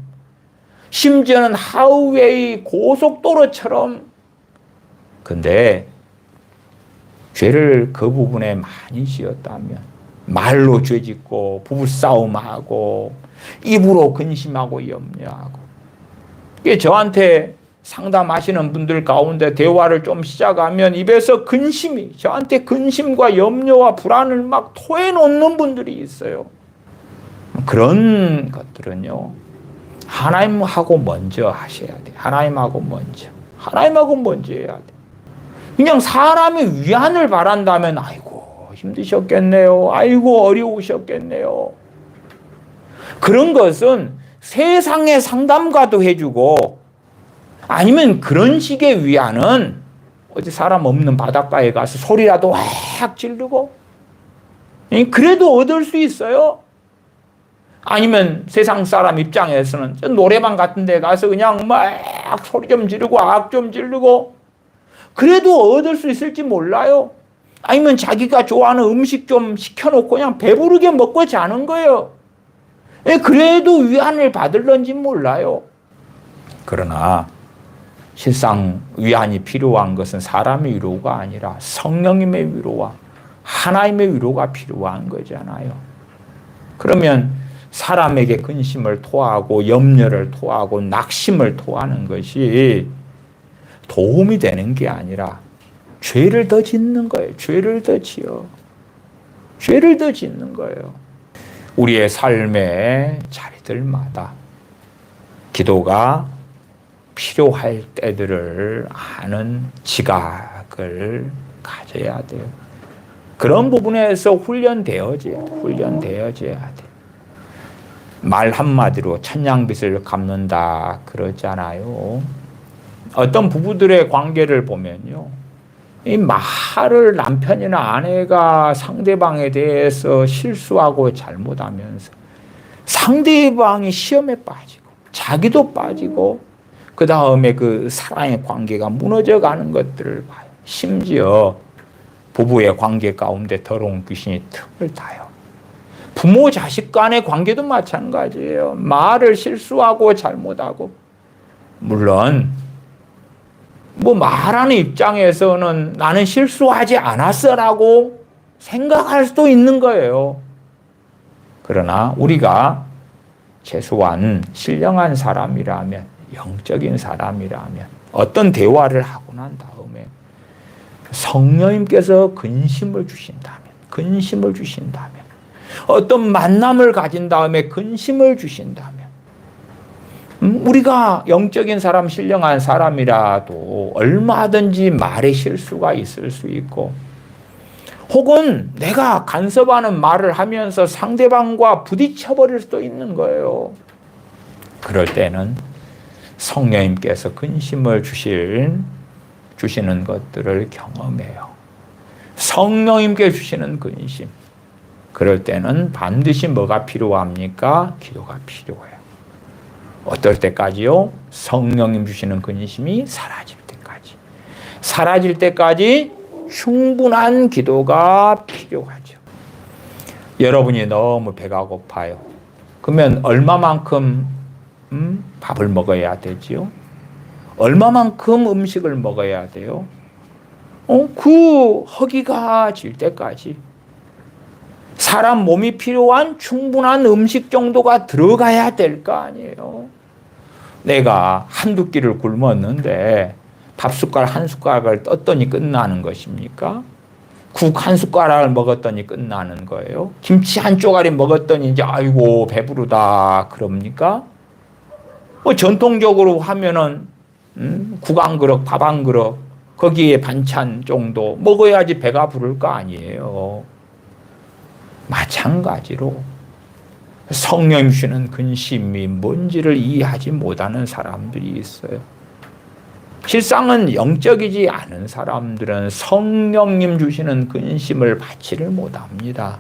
심지어는 하우웨이 고속도로처럼. 근데 죄를 그 부분에 많이 지었다면 말로 죄짓고 부부싸움하고 입으로 근심하고 염려하고 이게 저한테 상담하시는 분들 가운데 대화를 좀 시작하면 입에서 근심이 저한테 근심과 염려와 불안을 막 토해놓는 분들이 있어요. 그런 것들은요 하나님하고 먼저 하셔야 돼요. 하나님하고 먼저 해야 돼요. 그냥 사람이 위안을 바란다면 아이고 힘드셨겠네요. 아이고 어려우셨겠네요. 그런 것은 세상의 상담가도 해주고 아니면 그런 식의 위안은 어디 사람 없는 바닷가에 가서 소리라도 확 지르고 그래도 얻을 수 있어요. 아니면 세상 사람 입장에서는 노래방 같은 데 가서 그냥 막 소리 좀 지르고 악 좀 지르고 그래도 얻을 수 있을지 몰라요. 아니면 자기가 좋아하는 음식 좀 시켜놓고 그냥 배부르게 먹고 자는 거예요. 그래도 위안을 받을런지 몰라요. 그러나 실상 위안이 필요한 것은 사람의 위로가 아니라 성령님의 위로와 하나님의 위로가 필요한 거잖아요. 그러면 사람에게 근심을 토하고 염려를 토하고 낙심을 토하는 것이 도움이 되는 게 아니라 죄를 더 짓는 거예요. 죄를 더 지어. 죄를 더 짓는 거예요. 우리의 삶의 자리들마다 기도가 필요할 때들을 아는 지각을 가져야 돼요. 그런 부분에서 훈련되어져야 돼. 말 한마디로 천냥빚을 갚는다 그러잖아요. 어떤 부부들의 관계를 보면요. 이 말을 남편이나 아내가 상대방에 대해서 실수하고 잘못하면서 상대방이 시험에 빠지고 자기도 빠지고 그 다음에 그 사랑의 관계가 무너져 가는 것들을 봐요. 심지어 부부의 관계 가운데 더러운 귀신이 틈을 타요. 부모 자식 간의 관계도 마찬가지예요. 말을 실수하고 잘못하고 물론 말하는 입장에서는 나는 실수하지 않았어라고 생각할 수도 있는 거예요. 그러나 우리가 최소한 신령한 사람이라면 영적인 사람이라면 어떤 대화를 하고 난 다음에 성령님께서 근심을 주신다면 어떤 만남을 가진 다음에 근심을 주신다면 우리가 영적인 사람, 신령한 사람이라도 얼마든지 말에 실수가 있을 수 있고 혹은 내가 간섭하는 말을 하면서 상대방과 부딪혀버릴 수도 있는 거예요. 그럴 때는 성령님께서 근심을 주시는 것들을 경험해요. 성령님께 주시는 근심. 그럴 때는 반드시 뭐가 필요합니까? 기도가 필요해요. 어떨 때까지요? 성령님 주시는 근심이 사라질 때까지. 사라질 때까지 충분한 기도가 필요하죠. 여러분이 너무 배가 고파요. 그러면 얼마만큼 밥을 먹어야 되지요? 얼마만큼 음식을 먹어야 돼요? 그 허기가 질 때까지. 사람 몸이 필요한 충분한 음식 정도가 들어가야 될 거 아니에요. 내가 한두 끼를 굶었는데 밥숟갈 한 숟가락을 떴더니 끝나는 것입니까? 국 한 숟가락을 먹었더니 끝나는 거예요. 김치 한 쪼가리 먹었더니 이제 아이고 배부르다 그럽니까? 전통적으로 하면은 국 한 그릇, 밥 한 그릇 거기에 반찬 정도 먹어야지 배가 부를 거 아니에요. 마찬가지로 성령 주시는 근심이 뭔지를 이해하지 못하는 사람들이 있어요. 실상은 영적이지 않은 사람들은 성령님 주시는 근심을 받지를 못합니다.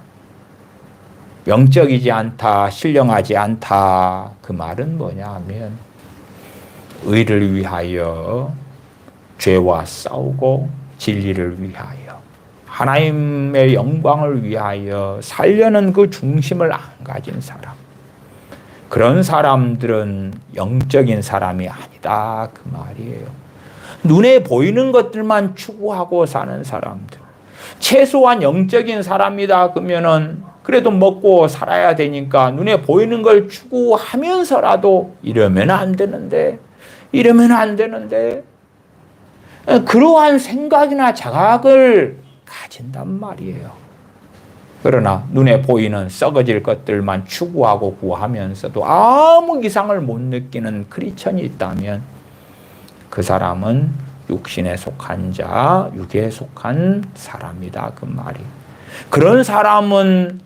영적이지 않다, 신령하지 않다. 그 말은 뭐냐 하면 의를 위하여 죄와 싸우고 진리를 위하여 하나님의 영광을 위하여 살려는 그 중심을 안 가진 사람. 그런 사람들은 영적인 사람이 아니다. 그 말이에요. 눈에 보이는 것들만 추구하고 사는 사람들. 최소한 영적인 사람이다 그러면은 그래도 먹고 살아야 되니까 눈에 보이는 걸 추구하면서라도 이러면 안 되는데 그러한 생각이나 자각을 가진단 말이에요. 그러나 눈에 보이는 썩어질 것들만 추구하고 구하면서도 아무 이상을 못 느끼는 크리스천이 있다면 그 사람은 육신에 속한 자, 육에 속한 사람이다. 그 말이. 그런 사람은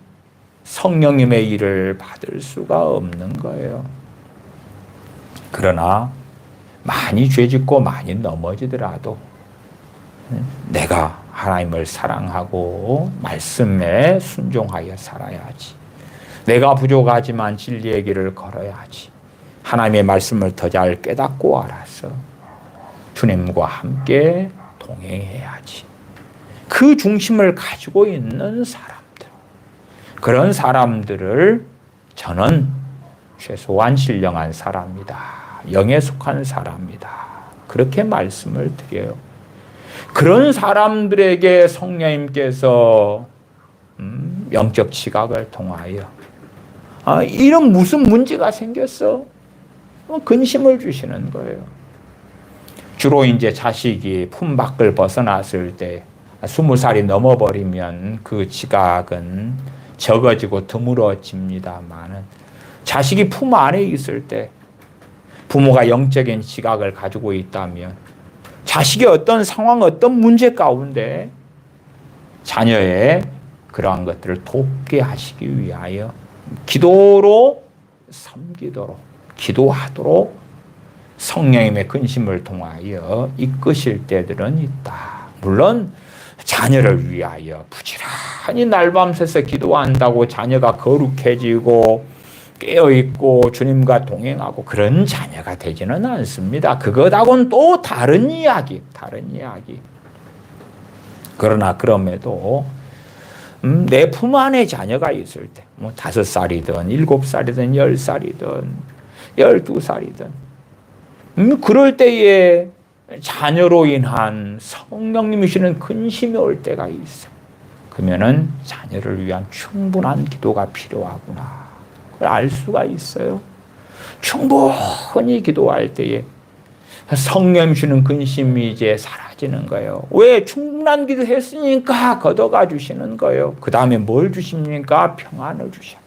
성령님의 일을 받을 수가 없는 거예요. 그러나 많이 죄짓고 많이 넘어지더라도 내가 하나님을 사랑하고 말씀에 순종하여 살아야지. 내가 부족하지만 진리의 길을 걸어야지. 하나님의 말씀을 더 잘 깨닫고 알아서 주님과 함께 동행해야지. 그 중심을 가지고 있는 사람들. 그런 사람들을 저는 최소한 신령한 사람이다. 영에 속한 사람이다. 그렇게 말씀을 드려요. 그런 사람들에게 성령님께서 영적 지각을 통하여 이런 무슨 문제가 생겼어? 근심을 주시는 거예요. 주로 이제 자식이 품 밖을 벗어났을 때 20살이 넘어버리면 그 지각은 적어지고 드물어집니다만은 자식이 품 안에 있을 때 부모가 영적인 지각을 가지고 있다면 자식이 어떤 상황, 어떤 문제 가운데 자녀의 그러한 것들을 돕게 하시기 위하여 기도로 섬기도록, 기도하도록 성령님의 근심을 통하여 이끄실 때들은 있다. 물론 자녀를 위하여 부지런히 날밤새서 기도한다고 자녀가 거룩해지고 깨어있고 주님과 동행하고 그런 자녀가 되지는 않습니다. 그것하고는 또 다른 이야기. 그러나 그럼에도 내 품 안에 자녀가 있을 때 5살이든 7살이든 10살이든 12살이든 그럴 때에 자녀로 인한 성령님이 주시는 근심이 올 때가 있어요. 그러면은 자녀를 위한 충분한 기도가 필요하구나. 그걸 알 수가 있어요. 충분히 기도할 때에 성령 주시는 근심이 이제 사라지는 거예요. 왜? 충분한 기도 했으니까 걷어가 주시는 거예요. 그 다음에 뭘 주십니까? 평안을 주셔.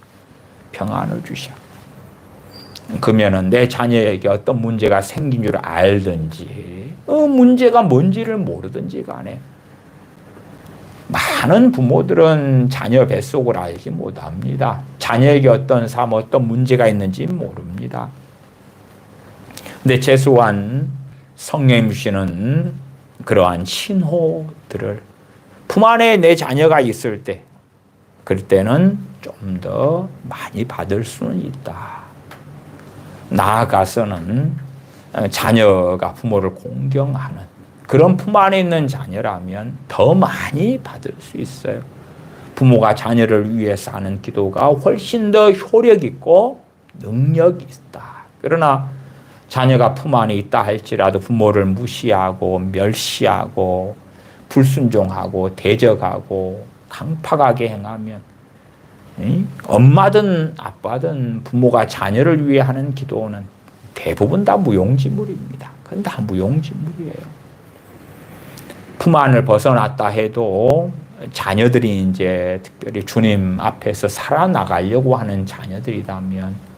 그러면은 내 자녀에게 어떤 문제가 생긴 줄 알든지, 문제가 뭔지를 모르든지 간에 많은 부모들은 자녀 뱃속을 알지 못합니다. 자녀에게 어떤 삶, 어떤 문제가 있는지 모릅니다. 근데 최소한 성령님 주시는 그러한 신호들을 품 안에 내 자녀가 있을 때, 그럴 때는 좀 더 많이 받을 수는 있다. 나아가서는 자녀가 부모를 공경하는 그런 품 안에 있는 자녀라면 더 많이 받을 수 있어요. 부모가 자녀를 위해서 하는 기도가 훨씬 더 효력 있고 능력이 있다. 그러나 자녀가 품 안에 있다 할지라도 부모를 무시하고 멸시하고 불순종하고 대적하고 강팍하게 행하면, 엄마든 아빠든 부모가 자녀를 위해 하는 기도는 대부분 다 무용지물입니다. 그건 다 무용지물이에요. 품 안을 벗어났다 해도 자녀들이 이제 특별히 주님 앞에서 살아나가려고 하는 자녀들이라면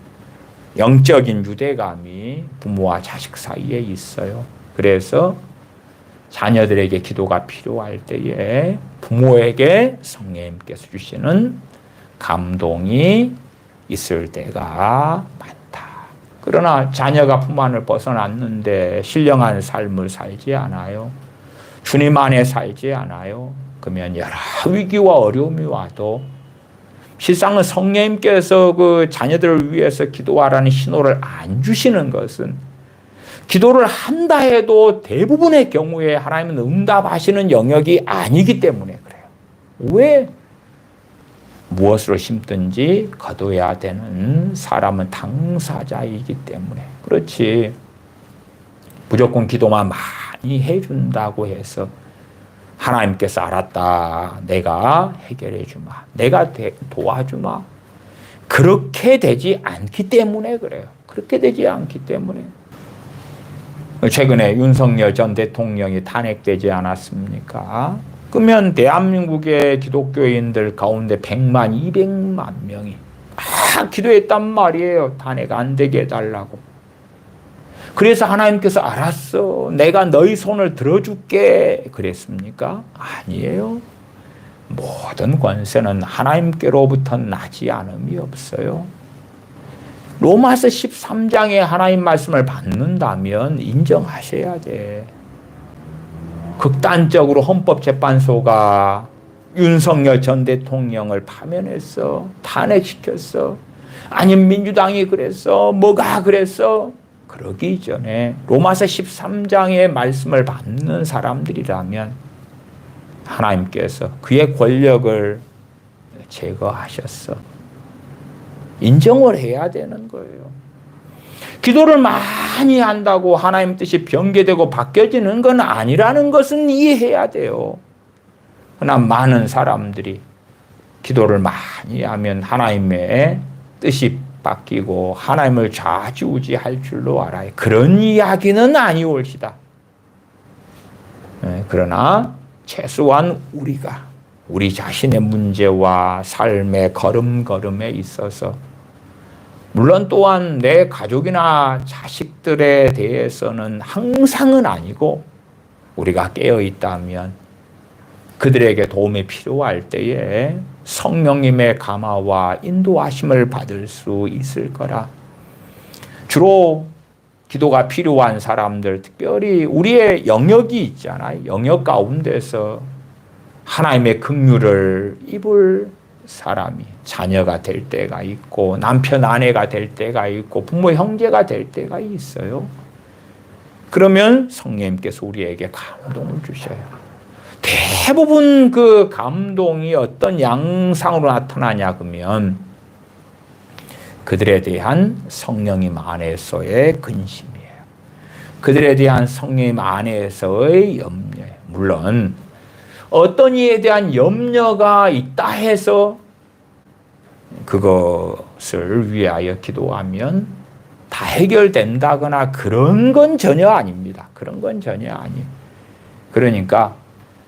영적인 유대감이 부모와 자식 사이에 있어요. 그래서 자녀들에게 기도가 필요할 때에 부모에게 성령님께서 주시는 감동이 있을 때가 많다. 그러나 자녀가 품 안을 벗어났는데 신령한 삶을 살지 않아요. 주님 안에 살지 않아요. 그러면 여러 위기와 어려움이 와도 실상은 성령님께서 그 자녀들을 위해서 기도하라는 신호를 안 주시는 것은, 기도를 한다 해도 대부분의 경우에 하나님은 응답하시는 영역이 아니기 때문에 그래요. 왜? 무엇으로 심든지 거둬야 되는 사람은 당사자이기 때문에. 그렇지. 무조건 기도만 많이 해준다고 해서 하나님께서 알았다, 내가 해결해 주마, 내가 도와주마, 그렇게 되지 않기 때문에 그래요. 그렇게 되지 않기 때문에. 최근에 윤석열 전 대통령이 탄핵되지 않았습니까? 그러면 대한민국의 기독교인들 가운데 100만, 200만 명이 기도했단 말이에요. 탄핵 안 되게 해달라고. 그래서 하나님께서 알았어, 내가 너희 손을 들어줄게 그랬습니까? 아니에요. 모든 권세는 하나님께로부터 나지 않음이 없어요. 로마서 13장에 하나님 말씀을 받는다면 인정하셔야 돼. 극단적으로 헌법재판소가 윤석열 전 대통령을 파면했어, 탄핵시켰어, 아니면 민주당이 그랬어, 뭐가 그랬어. 그러기 전에 로마서 13장의 말씀을 받는 사람들이라면 하나님께서 그의 권력을 제거하셨어. 인정을 해야 되는 거예요. 기도를 많이 한다고 하나님 뜻이 변개되고 바뀌어지는 건 아니라는 것은 이해해야 돼요. 그러나 많은 사람들이 기도를 많이 하면 하나님의 뜻이 바뀌고 하나님을 좌지우지할 줄로 알아요. 그런 이야기는 아니올시다. 그러나 최소한 우리가 우리 자신의 문제와 삶의 걸음걸음에 있어서, 물론 또한 내 가족이나 자식들에 대해서는 항상은 아니고 우리가 깨어있다면 그들에게 도움이 필요할 때에 성령님의 감화와 인도하심을 받을 수 있을 거라. 주로 기도가 필요한 사람들, 특별히 우리의 영역이 있잖아요. 영역 가운데서 하나님의 긍휼을 입을 사람이 자녀가 될 때가 있고, 남편 아내가 될 때가 있고, 부모 형제가 될 때가 있어요. 그러면 성령님께서 우리에게 감동을 주셔요. 대부분 그 감동이 어떤 양상으로 나타나냐 그러면 그들에 대한 성령님 안에서의 근심이에요. 그들에 대한 성령님 안에서의 염려예요. 물론 어떤 이에 대한 염려가 있다 해서 그것을 위하여 기도하면 다 해결된다거나 그런 건 전혀 아닙니다. 그런 건 전혀 아니에요. 그러니까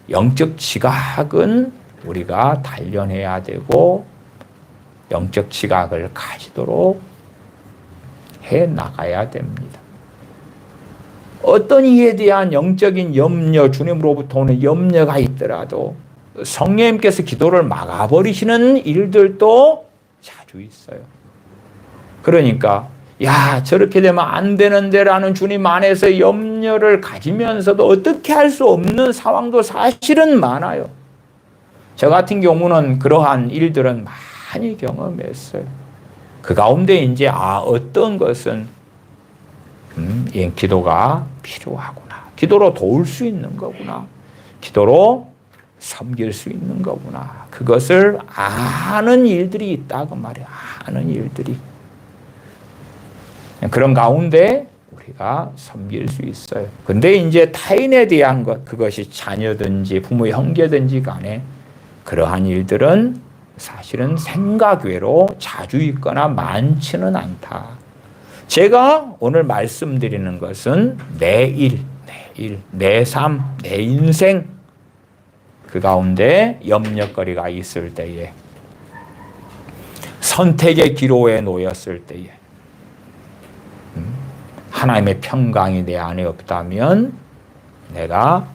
영적 지각은 우리가 단련해야 되고 영적 지각을 가지도록 해 나가야 됩니다. 어떤 이에 대한 영적인 염려, 주님으로부터 오는 염려가 있더라도 성령님께서 기도를 막아버리시는 일들도 자주 있어요. 그러니까 야, 저렇게 되면 안 되는데라는 주님 안에서 염려를 가지면서도 어떻게 할 수 없는 상황도 사실은 많아요. 저 같은 경우는 그러한 일들은 많이 경험했어요. 그 가운데 이제 어떤 것은 기도가 필요하구나. 기도로 도울 수 있는 거구나. 기도로 섬길 수 있는 거구나. 그것을 아는 일들이 있다고 말이야. 아는 일들이. 그런 가운데 우리가 섬길 수 있어요. 근데 이제 타인에 대한 것, 그것이 자녀든지 부모 형제든지 간에 그러한 일들은 사실은 생각 외로 자주 있거나 많지는 않다. 제가 오늘 말씀드리는 것은 내 일, 내 삶, 내 인생 그 가운데 염려거리가 있을 때에 선택의 기로에 놓였을 때에 하나님의 평강이 내 안에 없다면 내가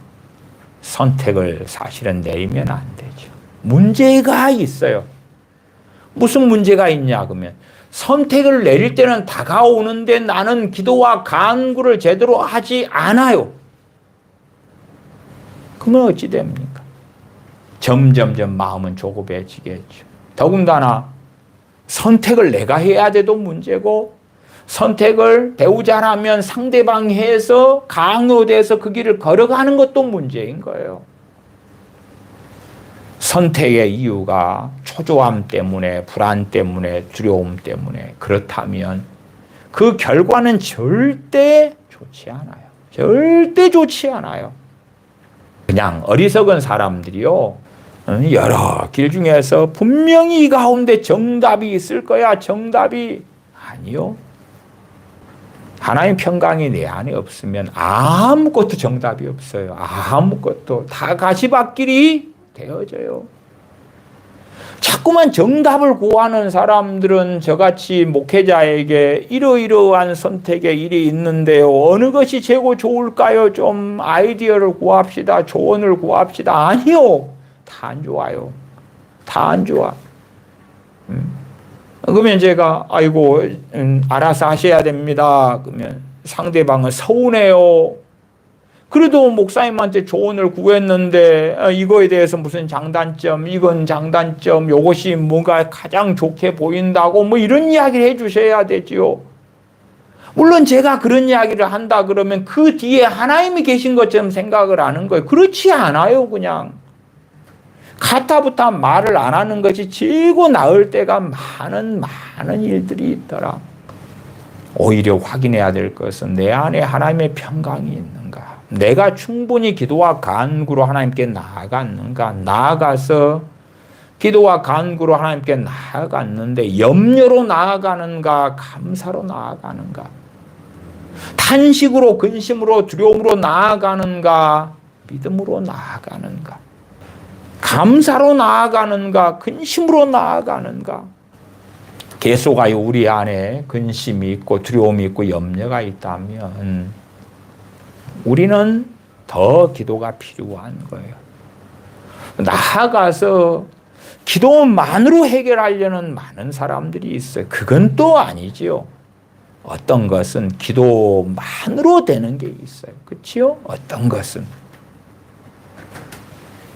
선택을 사실은 내리면 안 되죠. 문제가 있어요. 무슨 문제가 있냐 그러면 선택을 내릴 때는 다가오는데 나는 기도와 간구를 제대로 하지 않아요. 그러면 어찌 됩니까? 점점점 마음은 조급해지겠죠. 더군다나 선택을 내가 해야 돼도 문제고 선택을 배우자라면 상대방이 해서 강요돼서 그 길을 걸어가는 것도 문제인 거예요. 선택의 이유가 초조함 때문에, 불안 때문에, 두려움 때문에 그렇다면 그 결과는 절대 좋지 않아요. 절대 좋지 않아요. 그냥 어리석은 사람들이요. 여러 길 중에서 분명히 이 가운데 정답이 있을 거야. 정답이 아니요. 하나님 평강이 내 안에 없으면 아무것도 정답이 없어요. 아무것도 다 가시밭길이 되어져요. 자꾸만 정답을 구하는 사람들은 저같이 목회자에게 이러이러한 선택의 일이 있는데요. 어느 것이 최고 좋을까요? 좀 아이디어를 구합시다. 조언을 구합시다. 아니요. 다 안 좋아요. 다 안 좋아. 그러면 제가 아이고 알아서 하셔야 됩니다. 그러면 상대방은 서운해요. 그래도 목사님한테 조언을 구했는데 이거에 대해서 무슨 장단점, 이건 장단점, 이것이 뭔가 가장 좋게 보인다고 뭐 이런 이야기를 해주셔야 되지요. 물론 제가 그런 이야기를 한다 그러면 그 뒤에 하나님이 계신 것처럼 생각을 하는 거예요. 그렇지 않아요. 그냥 가타부타 말을 안 하는 것이 최고 나을 때가 많은 일들이 있더라. 오히려 확인해야 될 것은 내 안에 하나님의 평강이 있는가. 내가 충분히 기도와 간구로 하나님께 나아갔는가. 나아가서 기도와 간구로 하나님께 나아갔는데 염려로 나아가는가. 감사로 나아가는가. 탄식으로 근심으로 두려움으로 나아가는가. 믿음으로 나아가는가. 감사로 나아가는가. 근심으로 나아가는가. 계속하여 우리 안에 근심이 있고 두려움이 있고 염려가 있다면 우리는 더 기도가 필요한 거예요. 나아가서 기도만으로 해결하려는 많은 사람들이 있어요. 그건 또 아니지요. 어떤 것은 기도만으로 되는 게 있어요. 그렇지요? 어떤 것은.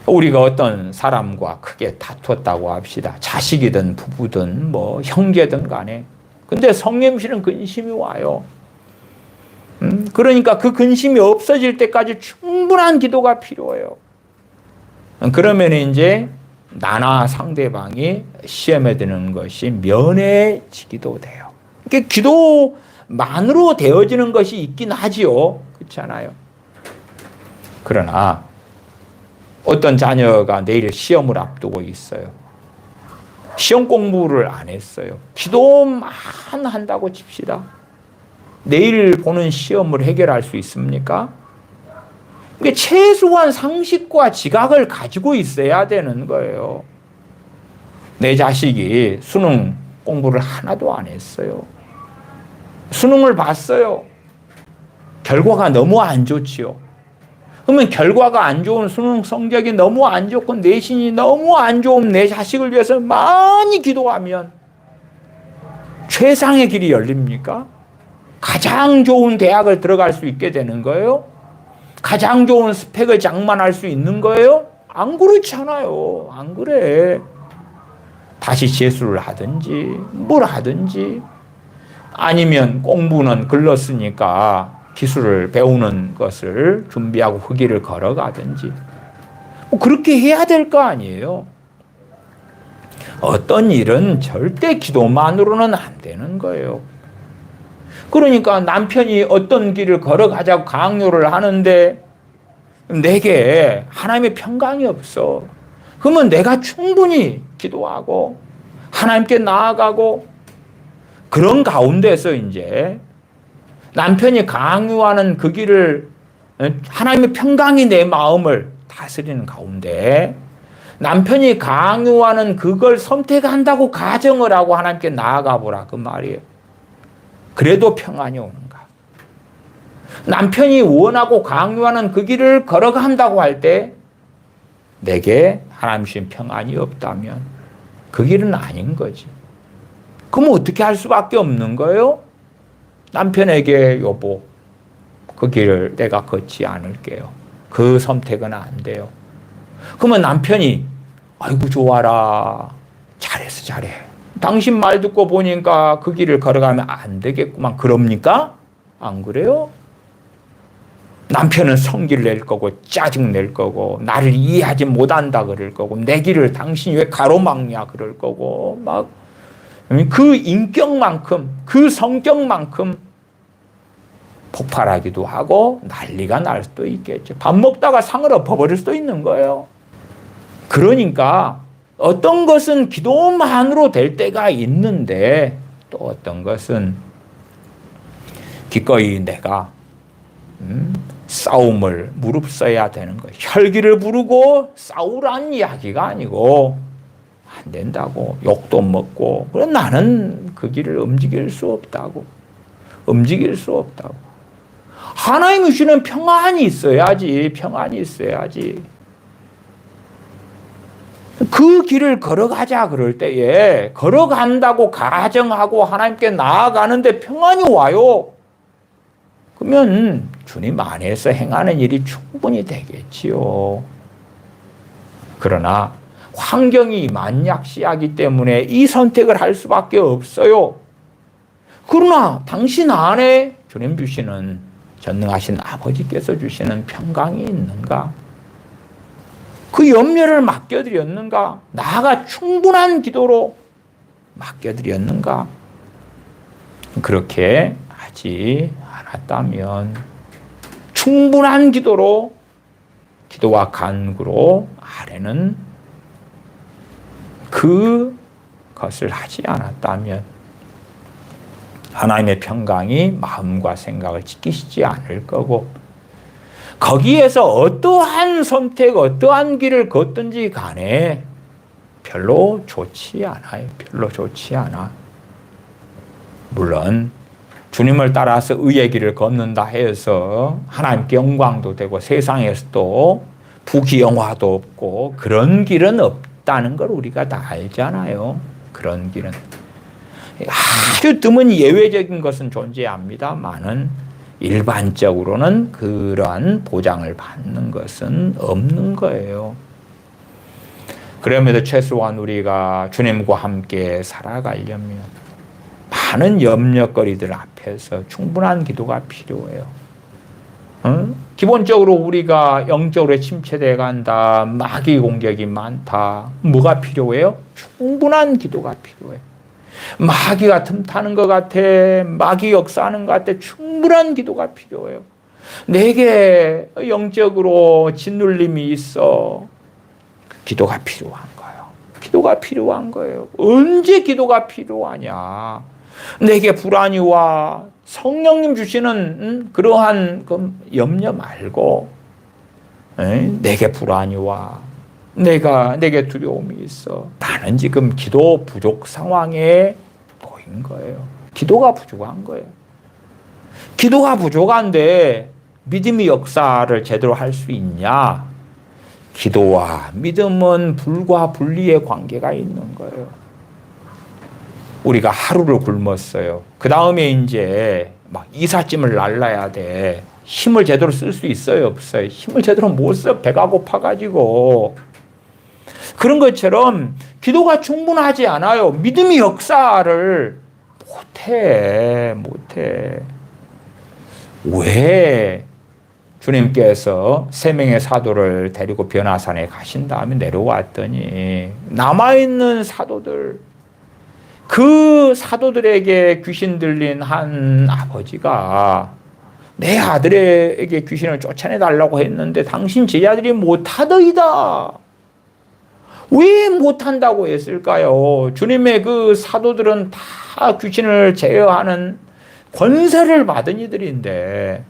우리가 어떤 사람과 크게 다투었다고 합시다. 자식이든 부부든 뭐 형제든 간에. 근데 성령님실은 근심이 와요. 그러니까 그 근심이 없어질 때까지 충분한 기도가 필요해요. 그러면 이제 나나 상대방이 시험에 드는 것이 면해지기도 돼요. 그러니까 기도만으로 되어지는 것이 있긴 하지요. 그렇잖아요. 그러나 어떤 자녀가 내일 시험을 앞두고 있어요. 시험 공부를 안 했어요. 기도만 한다고 칩시다. 내일 보는 시험을 해결할 수 있습니까? 그러니까 최소한 상식과 지각을 가지고 있어야 되는 거예요. 내 자식이 수능 공부를 하나도 안 했어요. 수능을 봤어요. 결과가 너무 안 좋지요. 그러면 결과가 안 좋은 수능 성적이 너무 안 좋고 내신이 너무 안 좋은 내 자식을 위해서 많이 기도하면 최상의 길이 열립니까? 가장 좋은 대학을 들어갈 수 있게 되는 거예요? 가장 좋은 스펙을 장만할 수 있는 거예요? 안 그렇잖아요. 안 그래. 다시 재수를 하든지 뭘 하든지, 아니면 공부는 글렀으니까 기술을 배우는 것을 준비하고 그 길을 걸어가든지, 뭐 그렇게 해야 될 거 아니에요. 어떤 일은 절대 기도만으로는 안 되는 거예요. 그러니까 남편이 어떤 길을 걸어가자고 강요를 하는데 내게 하나님의 평강이 없어. 그러면 내가 충분히 기도하고 하나님께 나아가고, 그런 가운데서 이제 남편이 강요하는 그 길을, 하나님의 평강이 내 마음을 다스리는 가운데 남편이 강요하는 그걸 선택한다고 가정을 하고 하나님께 나아가 보라, 그 말이에요. 그래도 평안이 오는가? 남편이 원하고 강요하는 그 길을 걸어간다고 할 때 내게 하나님 주신 평안이 없다면 그 길은 아닌 거지. 그럼 어떻게 할 수밖에 없는 거예요? 남편에게 여보, 그 길을 내가 걷지 않을게요. 그 선택은 안 돼요. 그러면 남편이 아이고 좋아라, 잘했어 잘해, 당신 말 듣고 보니까 그 길을 걸어가면 안 되겠구만, 그럽니까? 안 그래요? 남편은 성질 낼 거고 짜증 낼 거고 나를 이해하지 못한다 그럴 거고 내 길을 당신이 왜 가로막냐 그럴 거고, 막 그 인격만큼 그 성격만큼 폭발하기도 하고 난리가 날 수도 있겠죠. 밥 먹다가 상을 엎어버릴 수도 있는 거예요. 그러니까 어떤 것은 기도만으로 될 때가 있는데 또 어떤 것은 기꺼이 내가 싸움을 무릅써야 되는 거예요. 혈기를 부르고 싸우라는 이야기가 아니고 안 된다고, 욕도 먹고, 그럼 나는 그 길을 움직일 수 없다고. 움직일 수 없다고. 하나님이 주시는 평안이 있어야지. 평안이 있어야지. 그 길을 걸어가자 그럴 때에 걸어간다고 가정하고 하나님께 나아가는데 평안이 와요. 그러면 주님 안에서 행하는 일이 충분히 되겠지요. 그러나 환경이 만약시하기 때문에 이 선택을 할 수밖에 없어요. 그러나 당신 안에 주님 주시는 전능하신 아버지께서 주시는 평강이 있는가? 그 염려를 맡겨드렸는가? 나아가 충분한 기도로 맡겨드렸는가? 그렇게 하지 않았다면 충분한 기도로, 기도와 간구로 아래는 그것을 하지 않았다면 하나님의 평강이 마음과 생각을 지키시지 않을 거고, 거기에서 어떠한 선택, 어떠한 길을 걷든지 간에 별로 좋지 않아요. 별로 좋지 않아. 물론 주님을 따라서 의의 길을 걷는다 해서 하나님께 영광도 되고 세상에서도 부귀영화도 없고 그런 길은 없다는 걸 우리가 다 알잖아요. 그런 길은 아주 드문 예외적인 것은 존재합니다만은 일반적으로는 그러한 보장을 받는 것은 없는 거예요. 그럼에도 최소한 우리가 주님과 함께 살아가려면 많은 염려거리들 앞에서 충분한 기도가 필요해요. 기본적으로 우리가 영적으로 침체돼 간다, 마귀 공격이 많다, 뭐가 필요해요? 충분한 기도가 필요해요. 마귀가 틈타는 것 같아, 마귀 역사하는 것 같아, 충분한 기도가 필요해요. 내게 영적으로 짓눌림이 있어, 기도가 필요한 거예요. 기도가 필요한 거예요. 언제 기도가 필요하냐? 내게 불안이 와, 성령님 주시는 그러한 염려 말고, 내게 불안이 와, 내게 두려움이 있어, 나는 지금 기도 부족 상황에 놓인 거예요. 기도가 부족한 거예요. 기도가 부족한데 믿음의 역사를 제대로 할 수 있냐? 기도와 믿음은 불과 분리의 관계가 있는 거예요. 우리가 하루를 굶었어요. 그 다음에 이제 막 이삿짐을 날라야 돼. 힘을 제대로 쓸 수 있어요, 없어요? 힘을 제대로 못 써. 배가 고파가지고. 그런 것처럼 기도가 충분하지 않아요. 믿음의 역사를 못해. 왜 주님께서 세 명의 사도를 데리고 변화산에 가신 다음에 내려왔더니 남아있는 사도들, 그 사도들에게 귀신 들린 한 아버지가 내 아들에게 귀신을 쫓아내달라고 했는데 당신 제자들이 못하더이다. 왜 못한다고 했을까요? 주님의 그 사도들은 다 귀신을 제어하는 권세를 받은 이들인데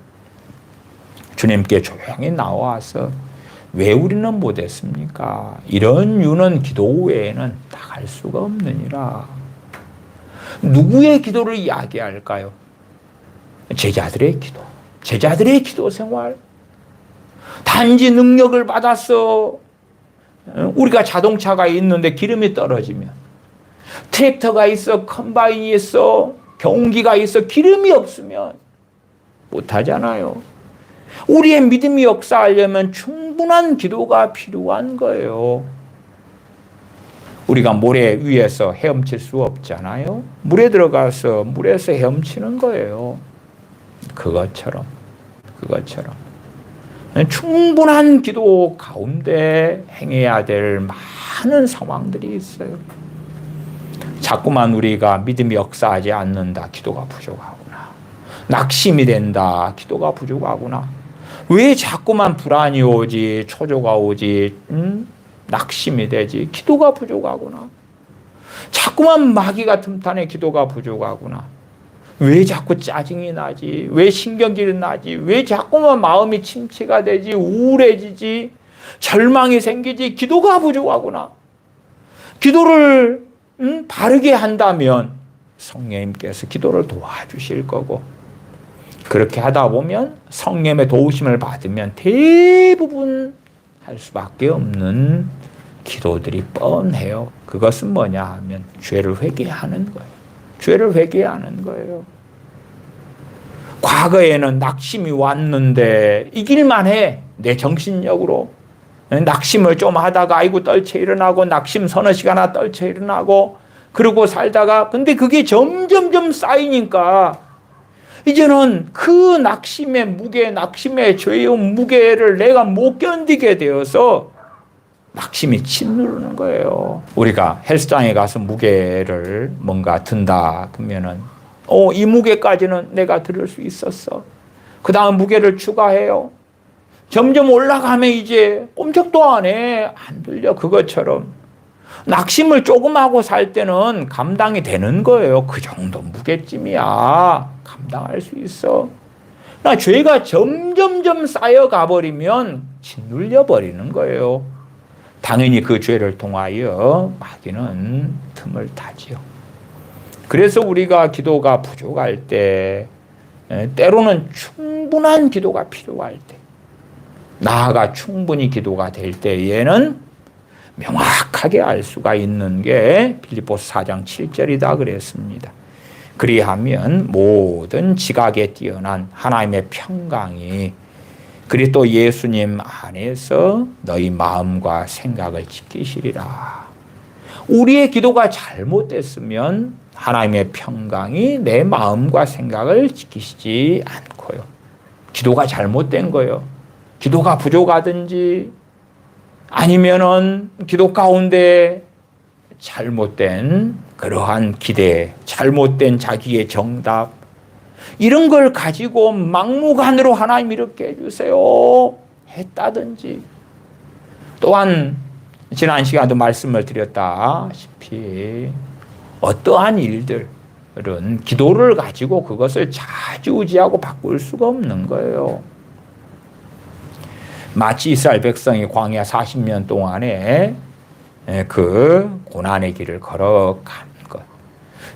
주님께 조용히 나와서 왜 우리는 못했습니까? 이런 유는 기도 외에는 나갈 수가 없느니라. 누구의 기도를 이야기할까요? 제자들의 기도. 제자들의 기도 생활. 단지 능력을 받았어. 우리가 자동차가 있는데 기름이 떨어지면, 트랙터가 있어, 컴바인이 있어, 경운기가 있어, 기름이 없으면 못하잖아요. 우리의 믿음이 역사하려면 충분한 기도가 필요한 거예요. 우리가 모래 위에서 헤엄칠 수 없잖아요. 물에 들어가서 물에서 헤엄치는 거예요. 그것처럼 충분한 기도 가운데 행해야 될 많은 상황들이 있어요. 자꾸만 우리가 믿음이 역사하지 않는다, 기도가 부족하구나. 낙심이 된다, 기도가 부족하구나. 왜 자꾸만 불안이 오지, 초조가 오지, 낙심이 되지, 기도가 부족하구나. 자꾸만 마귀가 틈타네, 기도가 부족하구나. 왜 자꾸 짜증이 나지? 왜 신경질이 나지? 왜 자꾸만 마음이 침체가 되지? 우울해지지? 절망이 생기지? 기도가 부족하구나. 기도를 바르게 한다면 성령님께서 기도를 도와주실 거고, 그렇게 하다 보면 성령의 도우심을 받으면 대부분 할 수밖에 없는 기도들이 뻔해요. 그것은 뭐냐 하면 죄를 회개하는 거예요. 죄를 회개하는 거예요. 과거에는 낙심이 왔는데 이길만 해. 내 정신력으로. 낙심을 좀 하다가 아이고 떨쳐 일어나고, 낙심 서너 시간 떨쳐 일어나고, 그러고 살다가, 근데 그게 점점점 쌓이니까 이제는 그 낙심의 무게, 낙심의 죄의 무게를 내가 못 견디게 되어서 낙심이 짓누르는 거예요. 우리가 헬스장에 가서 무게를 뭔가 든다 그러면은 이 무게까지는 내가 들을 수 있었어. 그 다음 무게를 추가해요. 점점 올라가면 이제 꼼짝도 안 해. 안 들려. 그것처럼 낙심을 조금 하고 살 때는 감당이 되는 거예요. 그 정도 무게쯤이야. 감당할 수 있어. 나 죄가 점점점 쌓여가 버리면 짓눌려 버리는 거예요. 당연히 그 죄를 통하여 마귀는 틈을 타지요. 그래서 우리가 기도가 부족할 때, 때로는 충분한 기도가 필요할 때, 나아가 충분히 기도가 될 때에는 명확하게 알 수가 있는 게 빌립보서 4장 7절이다 그랬습니다. 그리하면 모든 지각에 뛰어난 하나님의 평강이 그리스도 예수님 안에서 너희 마음과 생각을 지키시리라. 우리의 기도가 잘못됐으면 하나님의 평강이 내 마음과 생각을 지키시지 않고요. 기도가 잘못된 거예요. 기도가 부족하든지 아니면은 기도 가운데 잘못된 그러한 기대, 잘못된 자기의 정답, 이런 걸 가지고 막무가내로 하나님 이렇게 해주세요 했다든지, 또한 지난 시간도 말씀을 드렸다시피 어떠한 일들은 기도를 가지고 그것을 좌지우지하고 바꿀 수가 없는 거예요. 마치 이스라엘 백성이 광야 40년 동안에 그 고난의 길을 걸어간 것,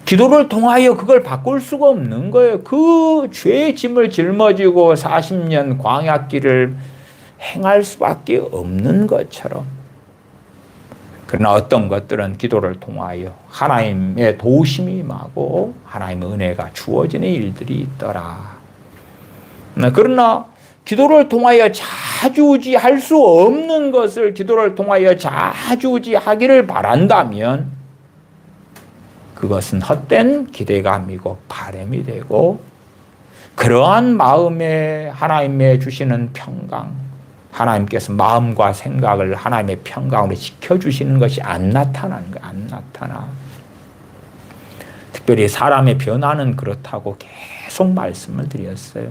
기도를 통하여 그걸 바꿀 수가 없는 거예요. 그 죄의 짐을 짊어지고 40년 광야 길을 행할 수밖에 없는 것처럼 그러나 어떤 것들은 기도를 통하여 하나님의 도우심이 임하고 하나님의 은혜가 주어지는 일들이 있더라. 그러나 기도를 통하여 자주지할 수 없는 것을 기도를 통하여 자주지하기를 바란다면 그것은 헛된 기대감이고 바람이 되고, 그러한 마음에 하나님의 주시는 평강, 하나님께서 마음과 생각을 하나님의 평강으로 지켜주시는 것이 안 나타나는 거예요. 안 나타나. 특별히 사람의 변화는 그렇다고 계속 말씀을 드렸어요.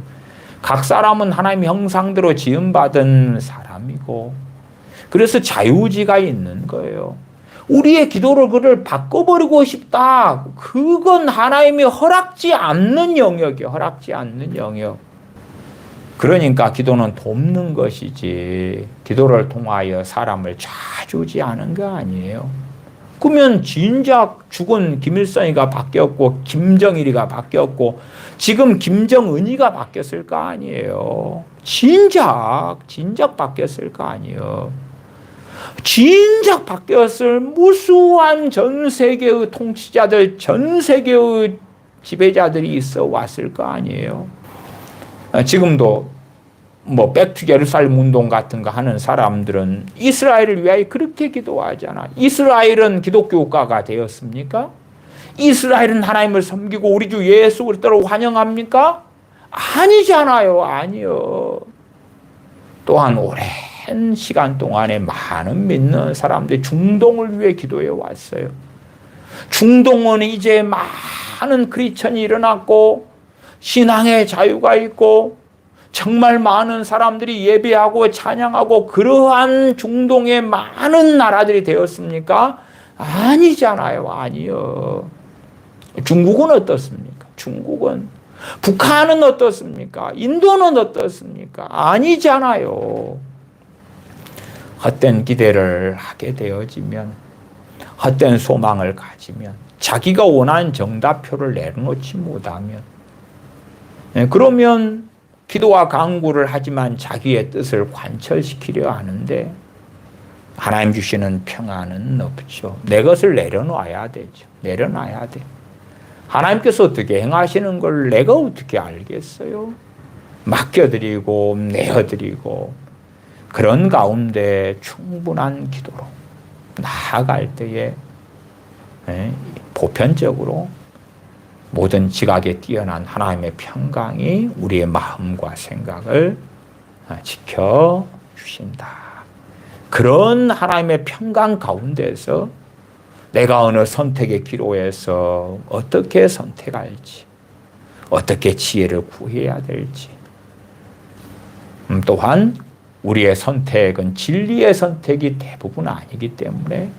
각 사람은 하나님의 형상대로 지음받은 사람이고, 그래서 자유의지가 있는 거예요. 우리의 기도를 그를 바꿔버리고 싶다. 그건 하나님이 허락지 않는 영역이에요. 허락지 않는 영역. 그러니까 기도는 돕는 것이지 기도를 통하여 사람을 좌주지하는 거 아니에요. 그러면 진작 죽은 김일성이가 바뀌었고 김정일이가 바뀌었고 지금 김정은이가 바뀌었을 거 아니에요. 진작 바뀌었을 거 아니에요. 진작 바뀌었을 무수한 전 세계의 통치자들, 전 세계의 지배자들이 있어 왔을 거 아니에요. 지금도 뭐 백투 예루살렘 운동 같은 거 하는 사람들은 이스라엘을 위하여 그렇게 기도하잖아. 이스라엘은 기독교 국가가 되었습니까? 이스라엘은 하나님을 섬기고 우리 주 예수 그리스도를 환영합니까? 아니잖아요. 아니요. 또한 오랜 시간 동안에 많은 믿는 사람들이 중동을 위해 기도해 왔어요. 중동은 이제 많은 크리스천이 일어났고 신앙의 자유가 있고 정말 많은 사람들이 예배하고 찬양하고 그러한 중동의 많은 나라들이 되었습니까? 아니잖아요. 아니요. 중국은 어떻습니까? 중국은. 북한은 어떻습니까? 인도는 어떻습니까? 아니잖아요. 헛된 기대를 하게 되어지면, 헛된 소망을 가지면, 자기가 원하는 정답표를 내놓지 못하면, 그러면 기도와 간구를 하지만 자기의 뜻을 관철시키려 하는데 하나님 주시는 평안은 없죠. 내 것을 내려놔야 되죠. 내려놔야 돼. 하나님께서 어떻게 행하시는 걸 내가 어떻게 알겠어요? 맡겨드리고 내어드리고 그런 가운데 충분한 기도로 나아갈 때에 보편적으로 모든 지각에 뛰어난 하나님의 평강이 우리의 마음과 생각을 지켜주신다. 그런 하나님의 평강 가운데서 내가 어느 선택의 기로에서 어떻게 선택할지, 어떻게 지혜를 구해야 될지, 또한 우리의 선택은 진리의 선택이 대부분 아니기 때문에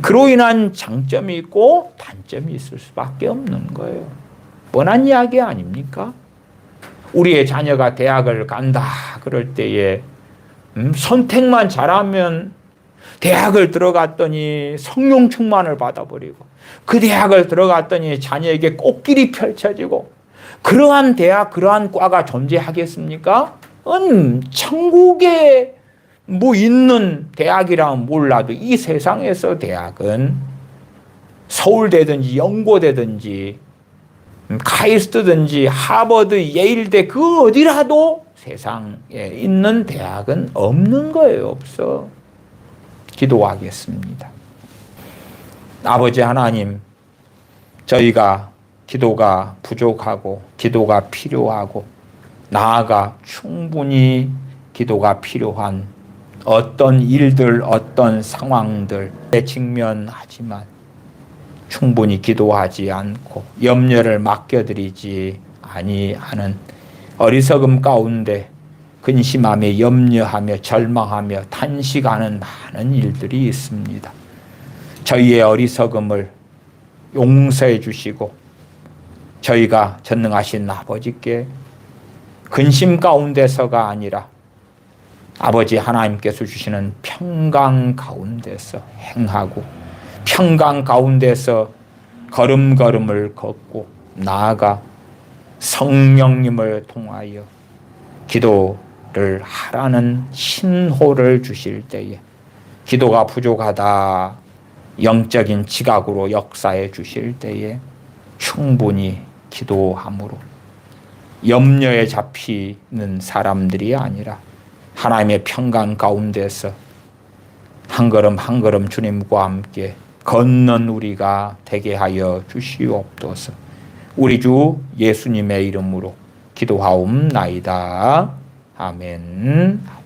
그로 인한 장점이 있고 단점이 있을 수밖에 없는 거예요. 뻔한 이야기 아닙니까? 우리의 자녀가 대학을 간다 그럴 때에 선택만 잘하면 대학을 들어갔더니 성령 충만을 받아버리고 그 대학을 들어갔더니 자녀에게 꽃길이 펼쳐지고 그러한 대학, 그러한 과가 존재하겠습니까? 천국에 뭐 있는 대학이라면 몰라도 이 세상에서 대학은 서울대든지 연고대든지 카이스트든지 하버드, 예일대 그 어디라도 세상에 있는 대학은 없는 거예요. 없어. 기도하겠습니다. 아버지 하나님, 저희가 기도가 부족하고 기도가 필요하고 나아가 충분히 기도가 필요한 어떤 일들, 어떤 상황들에 직면하지만 충분히 기도하지 않고 염려를 맡겨드리지 아니하는 어리석음 가운데 근심하며 염려하며 절망하며 탄식하는 많은 일들이 있습니다. 저희의 어리석음을 용서해 주시고 저희가 전능하신 아버지께 근심 가운데서가 아니라 아버지 하나님께서 주시는 평강 가운데서 행하고 평강 가운데서 걸음걸음을 걷고 나아가 성령님을 통하여 기도를 하라는 신호를 주실 때에 기도가 부족하다, 영적인 지각으로 역사해 주실 때에 충분히 기도함으로 염려에 잡히는 사람들이 아니라 하나님의 평강 가운데서 한 걸음 한 걸음 주님과 함께 걷는 우리가 되게 하여 주시옵소서. 우리 주 예수님의 이름으로 기도하옵나이다. 아멘.